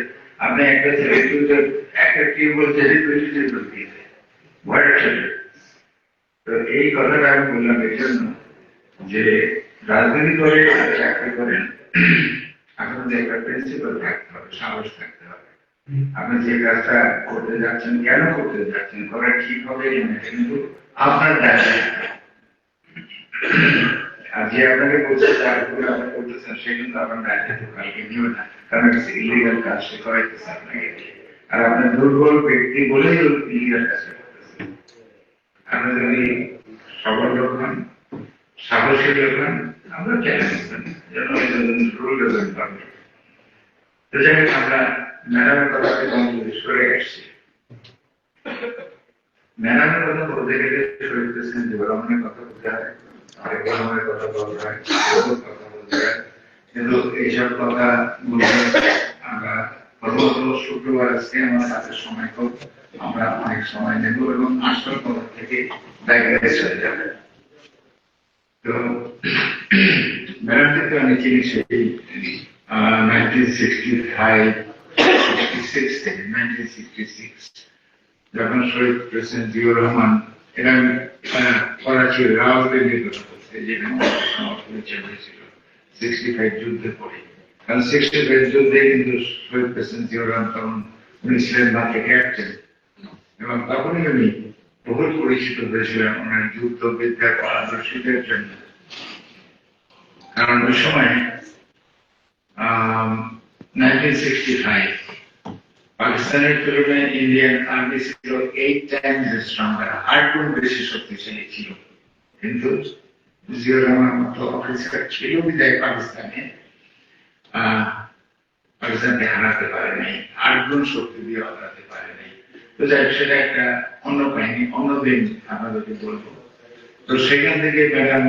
আপনি একটা ছেলে একটা টিউবওয়েল ছেলে দিয়েছে ভয়ের ছেলে। তো এই কথাটা আমি বললাম এই জন্য যে রাজনীতি করে চাকরি করেন, আপনাদের একটা প্রিন্সিপাল থাকতে হবে, সাহস থাকতে হবে। আপনি যে কাজটা করতে যাচ্ছেন, কেন করতে যাচ্ছেন, করা ঠিক হবে কিন্তু আপনার দায়িত্ব। আর যে আপনাকে বলছে তারপরে আপনি করতেছেন সে কিন্তু আপনার দায়িত্ব কালকে নিবে না, কারণ একটা ইলিগাল কাজ সে করাইতেছে আপনাকে। আর আপনার দুর্বল ব্যক্তি বলেই ইলিগাল কাজটা করতেছেন। আপনি যদি সবল লোক হন, সাহসী লোক হন, আমরা চ্যালেঞ্জ যেন রুল ডেভেলপ করবে। তো যাই হোক, আমরা ম্যাডামের কথাকে কংগ্রেস করে আসছি। ম্যাডামের কথা বলতে গেলে শহীদ প্রেসিডেন্ট জিয়াউর রহমানের কথা বলতে হয়, আরেক রহমানের কথা বলতে হয়, কথা বলতে হয়, কিন্তু এইসব কথা বলতে আমরা শুক্রবার আজকে আমার হাতে সময় হোক, আমরা অনেক সময় নেব এবং আসল কথা থেকে ডাইগ্রেস হয়ে যাবে। তো ম্যাডাম কিন্তু আমি চিনি সেই 1965-66 থেকে 1966 যখন শহীদ প্রেসিডেন্ট জিয়াউর রহমান, এটা করাচি রাওয়ালপিন্ডির কথা বলছে, যেখানে হয়েছিল 65 যুদ্ধের পরে। কারণ 65 যুদ্ধে কিন্তু শহীদ প্রেসিডেন্ট জিয়াউর রহমান তখন উনি ছিলেন মাত্র ক্যাপ্টেন, এবং তখনই উনি বহুল পরিচিত হয়েছিলেন ওনার যুদ্ধ বিদ্যার পারদর্শিতার জন্য। কারণ ওই সময় 1965 পাকিস্তানের তুলনায় ইন্ডিয়ান আর্মি ছিল 8 টাইমস স্ট্রঙ্গার, 8 গুণ বেশি শক্তিশালী ছিল। কিন্তু জিয়াউর রহমান মতো অফিসার ছিল বিদায় পাকিস্তানকে হারাতে পারে নাই, 8 গুণ শক্তি দিয়ে হারাতে পারে নাই। তো যাই সেটা একটা অন্য কাহিনী, অন্যদিন আপনাদেরকে বলবো। তো সেখান থেকে ম্যাডাম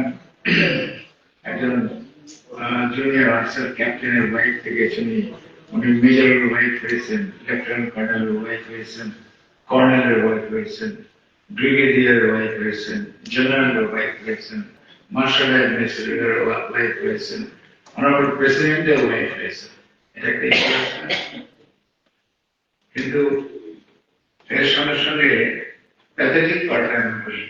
একজন জুনিয়র অফিসার ক্যাপ্টেনের ওয়াইফ থেকে উনি মেজরের ওয়াইফ হয়েছেন, লেফটেন্যান্ট কর্নেলের ওয়াইফ হয়েছেন, কর্নেলের ওয়াইফ হয়েছেন, ব্রিগেডিয়ার ওয়াইফ হয়েছেন, জেনারেলের ওয়াইফ হয়েছেন, মার্শাল অ্যাডমিনিস্ট্রেটরের ওয়াইফ হয়েছেন, অনারেবল প্রেসিডেন্টের ওয়াইফ হয়েছেন। এটা একটা ইতিহাস। কিন্তু এর সঙ্গে সঙ্গে প্যাথেটিক কথা আমি বলি,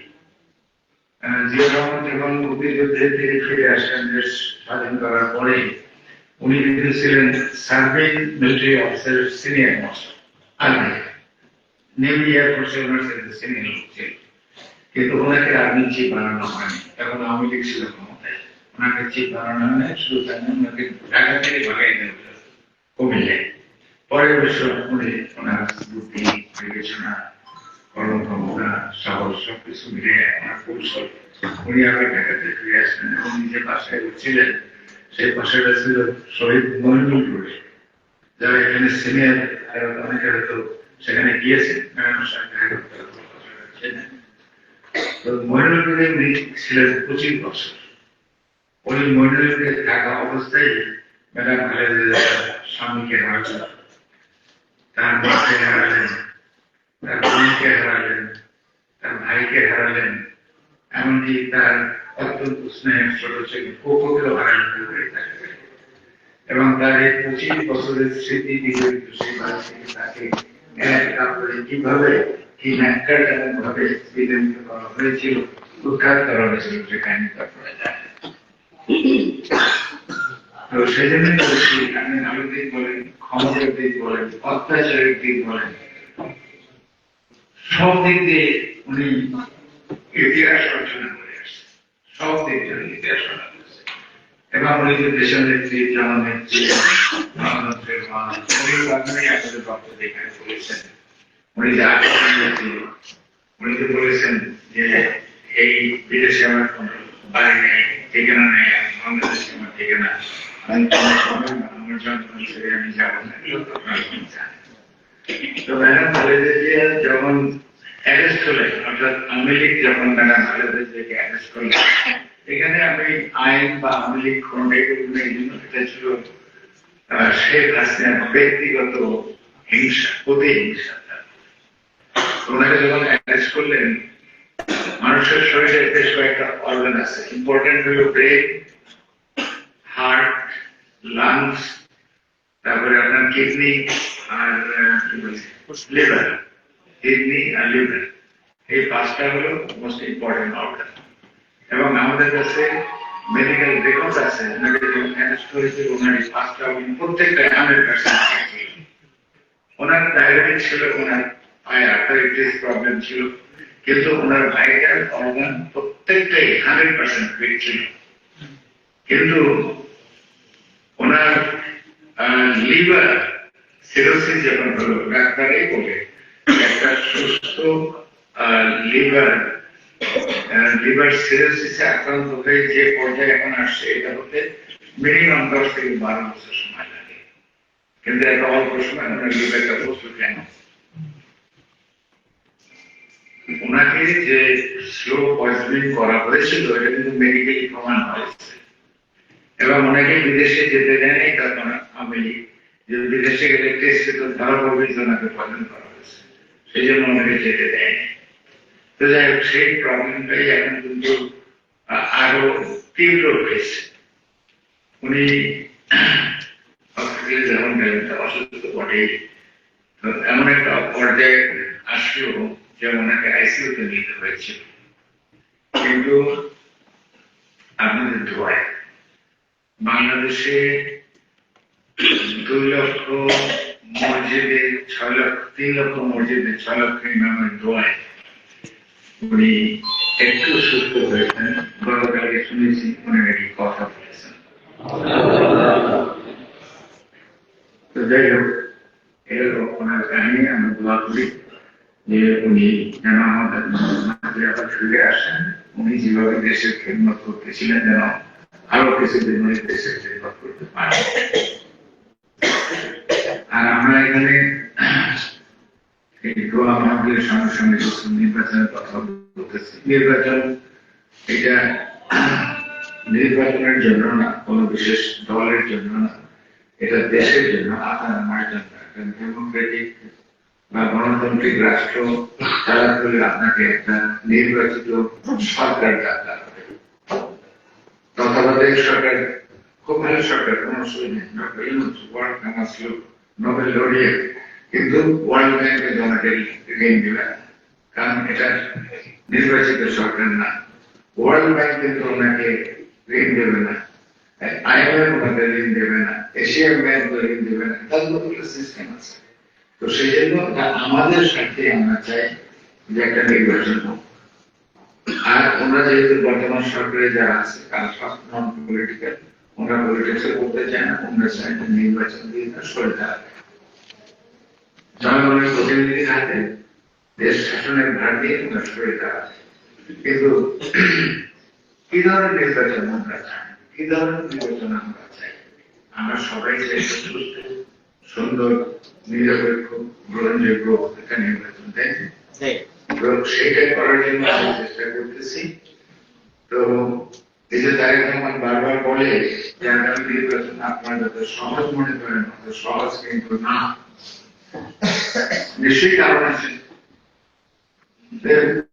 জিয়াউর রহমান যখন মুক্তিযুদ্ধের থেকে ফিরে আসেন দেশ স্বাধীন করার পরে, উনি কিন্তু ছিলেন serving military officer senior most, army navy এয়ারফোর্সের সিনিয়র লোক ছিল। কিন্তু ওনাকে আর্মি চিফ বানানো হয়নি, তখন আওয়ামী লীগ ছিল ক্ষমতায়। ওনাকে চিফ বানানো হয় শুধু তাই না, ওনাকে ঢাকা থেকে ভাগাই দেওয়া হয়েছিল কুমিল্লায়। পরে অবশ্য উনি ওনার বুদ্ধি, বিবেচনা, কর্মক্ষমতা, সাহস সবকিছু মিলে ওনার কৌশল উনি আবার ঢাকাতে ফিরে আসলেন এবং নিজের বাসায় ছিলেন। সেই বাসাটা ছিল শহীদ মহিনুলপুরে। যারা এখানে সিনিয়র অনেকে হয়তো সেখানে গিয়েছেন, তো মহিনুলপুরে উনি ছিলেন 25 বছর। ওই মহিনুলপুরে থাকা অবস্থায় ম্যাডাম খালেদা স্বামীকে হারালেন, তার মাকে হারালেন, তার বোনকে হারালেন, তার ভাইকে হারালেন, এমনকি তার অত্যন্ত স্নেহের ছোট ছেলে কোকোকেও হারালেন। এবং তার এই 25 বছরের স্মৃতি বিজড়িত সেই বাড়ি থেকে তাকে কিভাবে কি ন্যাক্কারজনক ভাবে বিতাড়িত করা হয়েছিল, উৎখাত করা হয়েছিল, সে কাহিনী তারপরে যায়। তো সেই জন্যই বলছি, আপনি আলোর দিক বলেন, ক্ষমতার দিক বলেন, অত্যাচারের দিক বলেন, সব দিক দিয়ে উনি ইতিহাস রচনা করে আসছে, সব দিক দিয়ে ইতিহাস রচনা করেছে। এবং উনি যে দেশের নেত্রী জননেত্রী গণতন্ত্রের মা উনি বাংলায় আসলে বক্তব্য এখানে বলেছেন। উনি যে উনি তো বলেছেন যে এই বিদেশে আমার কোনো বাড়ি নেই, ঠিকানা নেই, বাংলাদেশে আমার ঠিকানা, আমি আমার জন্ম ছেড়ে আমি যাবো না, এগুলো তো আপনারা জানেন। তো ম্যাডাম খালেদা জিয়া যখন অ্যারেস্ট হলেন, অর্থাৎ আওয়ামী লীগ যখন ম্যাডাম খালেদা জিয়াকে অ্যারেস্ট করলেন, এখানে আমি আইন বা আওয়ামী লীগ খন্ডে করবো এই জন্য এটা ছিল শেখ হাসিনার ব্যক্তিগত হিংসা, প্রতিহিংসা। ওনাকে যখন অ্যারেস্ট করলেন, মানুষের শরীরে বেশ কয়েকটা অর্গান আছে, ইম্পর্টেন্ট হলো ব্রেন, হার্ট, লাংস, তারপরে আপনার কিডনি আর লিভার, কিডনি আর লিভার, এই পাঁচটা হলো মোস্ট ইম্পর্টেন্ট অর্গান। এবং আমাদের কাছে মেডিকেল রেকর্ড আছে, ওনাকে যখন অ্যারেস্ট হয়েছে ওনার এই পাঁচটা প্রত্যেকটা 100% ছিল। ওনার ডায়াবেটিস ছিল, ওনার পায়ে আর্থারাইটিস প্রবলেম ছিল, কিন্তু ওনার ভাইটাল অর্গান প্রত্যেকটাই 100% ফিট ছিল। কিন্তু ওনার লিভার সিরোসিস যখন হলো, ডাক্তারই বলে একটা সুস্থ লিভার সিরোসিসে আক্রান্ত হয়ে যে পর্যায়ে এখন আসছে, এটা হতে মিনিমাম 10 থেকে 12 বছর সময় লাগে। কিন্তু এত অল্প সময় ওনার লিভারটা প্রস্তুত কেন? ওনাকে যে স্লো পয়জনিং করা হয়েছিল এটা কিন্তু মেডিকেলি প্রমাণ হয়েছে, এবং ওনাকে বিদেশে যেতে দেয়নি, কারণ আমি যে বিদেশে গেলে টেস্টে তো ধরা পড়বে যে ওনাকে পয়জন করা হয়েছে, সেই জন্য ওনাকে যেতে দেয়নি। তো যাই হোক, সেই প্রবলেমটাই এখন কিন্তু আরো তীব্র হয়েছে। উনি হসপিটালে যখন গেলেন, অসুস্থ বটেই, এমন একটা পর্যায়ে আসলো যে ওনাকে আইসিইউতে নিতে হয়েছিল। কিন্তু আপনাদের দোয়ায় বাংলাদেশে 2 লক্ষ মসজিদে 3 লক্ষ মসজিদে 6 লক্ষ ইমামের দোয়ায় উনি একটু সুস্থ হয়েছেন। গতকালকে শুনেছি উনি নাকি কথা বলেছেন। তো যাই হোক, এর ওনার কাহিনী আমরা দোয়া করি যে উনি যেন আমাদের মাঝে আবার ফিরে আসেন। উনি যেভাবে দেশের খেদমত করতেছিলেন যেন আরো কিছুদিন উনি দেশের খেদমত করতে পারেন। আর আমরা এখানে এই দোয়া মাহফিলের সঙ্গে সঙ্গে কিছু নির্বাচনের কথা বলতেছি। নির্বাচন এটা নির্বাচনের জন্য না, কোনো বিশেষ দলের জন্য না, এটা দেশের জন্য, আপনার আমার জন্য। একটা ডেমোক্রেটিক বা গণতান্ত্রিক রাষ্ট্র চালাতে হলে আপনাকে একটা নির্বাচিত সরকার দরকার হবে। তত্ত্বাবধায়ক সরকার খুব ভালো সরকার, কোনো অসুবিধা নেই। ডক্টর ইউনূস ওয়ার্ল্ড ফেমাস লোক, নোবেল লরিয়েট, কিন্তু ওয়ার্ল্ড ব্যাংকে ওনাকে ঋণ দিবে না, কারণ এটা নির্বাচিত সরকার না। ওয়ার্ল্ড ব্যাংক কিন্তু ওনাকে ঋণ দেবে না, IMF ওনাকে ঋণ দেবে না, এশিয়ান ব্যাংক ঋণ দেবে না, তার মতো সিস্টেম আছে। তো সেই জন্য আমাদের সাথে আমরা চাই যে একটা নির্বাচন হোক। আর ওনারা যেহেতু বর্তমান সরকারে যারা আছে তারা সব নন পলিটিক্যাল, ওনারা পলিটিক্সে করতে চায় না, ওনারা চায় নির্বাচন দিয়ে সরে দাঁড়াবে, জনগণের প্রতিনিধির হাতে দেশ শাসনের ভার দিয়ে ওনারা সরে দাঁড়াবে। কিন্তু কি ধরনের নির্বাচন আমরা চাই, কি ধরনের নির্বাচন আমরা চাই? আমরা সবাই চাই সুস্থ, সুন্দর, নিরপেক্ষ, গ্রহণযোগ্য একটা নির্বাচন, তাই সেটা করার জন্য আমি চেষ্টা করতেছি। তো এই যে তারেক রহমান বারবার বলে যে আগামী নির্বাচন আপনারা যত সহজ মনে করেন তত সহজ কিন্তু না, নিশ্চয়ই কারণ আছে,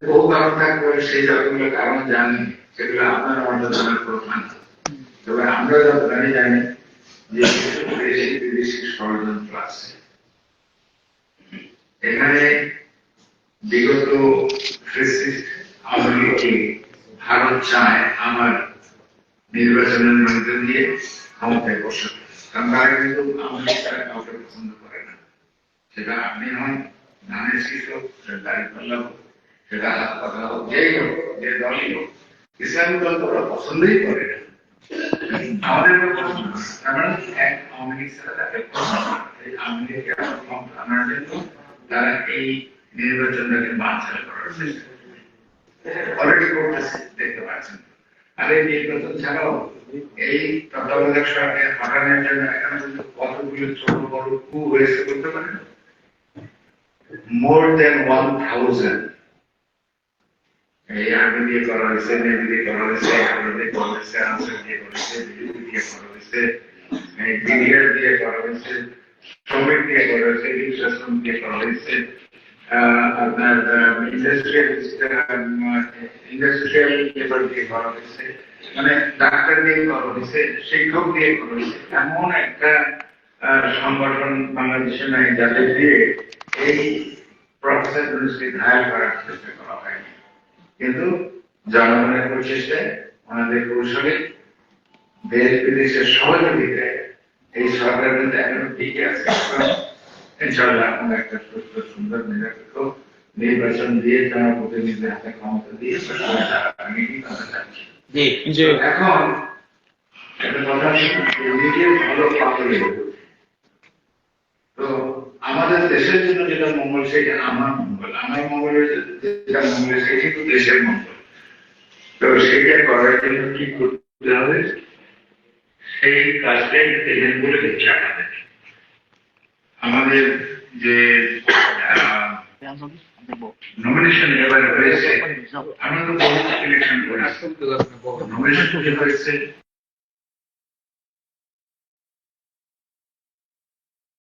বহু কারণ থাকবে, সেই যতগুলো কারণ জানি সেগুলো আপনার আমাদের জানার প্রধান। তবে আমরা যত জানি যে দেশি বিদেশি ষড়যন্ত্র আছে এখানে। বিগত আওয়ামী লীগকে ভারত চায় আমার নির্বাচনের মধ্যে দিয়ে ক্ষমতায় বসাতে, কারণ তারা কিন্তু আওয়ামী লীগ তারা কাউকে পছন্দ করে না। সেটা আপনি হন, ধানের শীষ হোক, সেটা দাঁড়িপাল্লা হোক, সেটা হাত পাতা হোক, যেই হোক, যে দলই হোক, ইসলামী দল তো ওরা পছন্দই করে না। আমাদের আমরা এক আওয়ামী ছাড়া তাকে আওয়ামী লীগকে আনার জন্য তারা এই নির্বাচনটাকে বানচাল করার চেষ্টা অলরেডি করতেছে, দেখতে পাচ্ছেন। আর এই নির্বাচন ছাড়াও এই তত্ত্বাবধায়ক সরকার পাঠানোর জন্য এখানে কিন্তু কতগুলো ছোট বড় কু হয়েছে বলতে পারেন, মোর দেন 1000 এই আর্মি দিয়ে করা হয়েছে, নেভি দিয়ে করা হয়েছে, আর্মি দিয়ে করা হয়েছে, আনসার দিয়ে করা হয়েছে, বিজেপি দিয়ে করা হয়েছে, বিডিআর দিয়ে করা হয়েছে, শ্রমিক দিয়ে করা হয়েছে, রিক্সা শ্রমিক দিয়ে করা হয়েছে, আপনার ইন্ডাস্ট্রিয়াল লেবার দিয়ে করা হয়েছে, মানে ডাক্তার দিয়ে করা হয়েছে, শিক্ষক দিয়ে করা হয়েছে। এমন একটা সংগঠন বাংলাদেশে নাই যাদের দিয়ে এই প্রফেসর ইউনিভার্সিটি ঘায়াল করার চেষ্টা করা হয়নি। কিন্তু জনগণের প্রচেষ্টায় আমাদের কৌশলে দেশ বিদেশের সহযোগিতায় এই সরকার কিন্তু এখনো টিকে আছে। ইনশাআল্লাহ আমরা একটা সুস্থ সুন্দর নিরপেক্ষ নির্বাচন দিয়ে জনপ্রতিনিধিদের হাতে ক্ষমতা দিয়ে এখন একটা কথা নিজের ভালো পাবলিক, তো আমাদের দেশের জন্য যেটা মঙ্গল সেটা আমার মঙ্গল, আমার মঙ্গলের যেটা মঙ্গল সেটা কিন্তু দেশের মঙ্গল। তো সেটা করার জন্য কি করতে হবে, সেই কাজটাই দেবেন বলে দেখছি আমাদের। আমাদের যে নমিনেশন এবারে হয়েছে, আমরা তো বহু ইলেকশন করেছি, নমিনেশন হয়েছে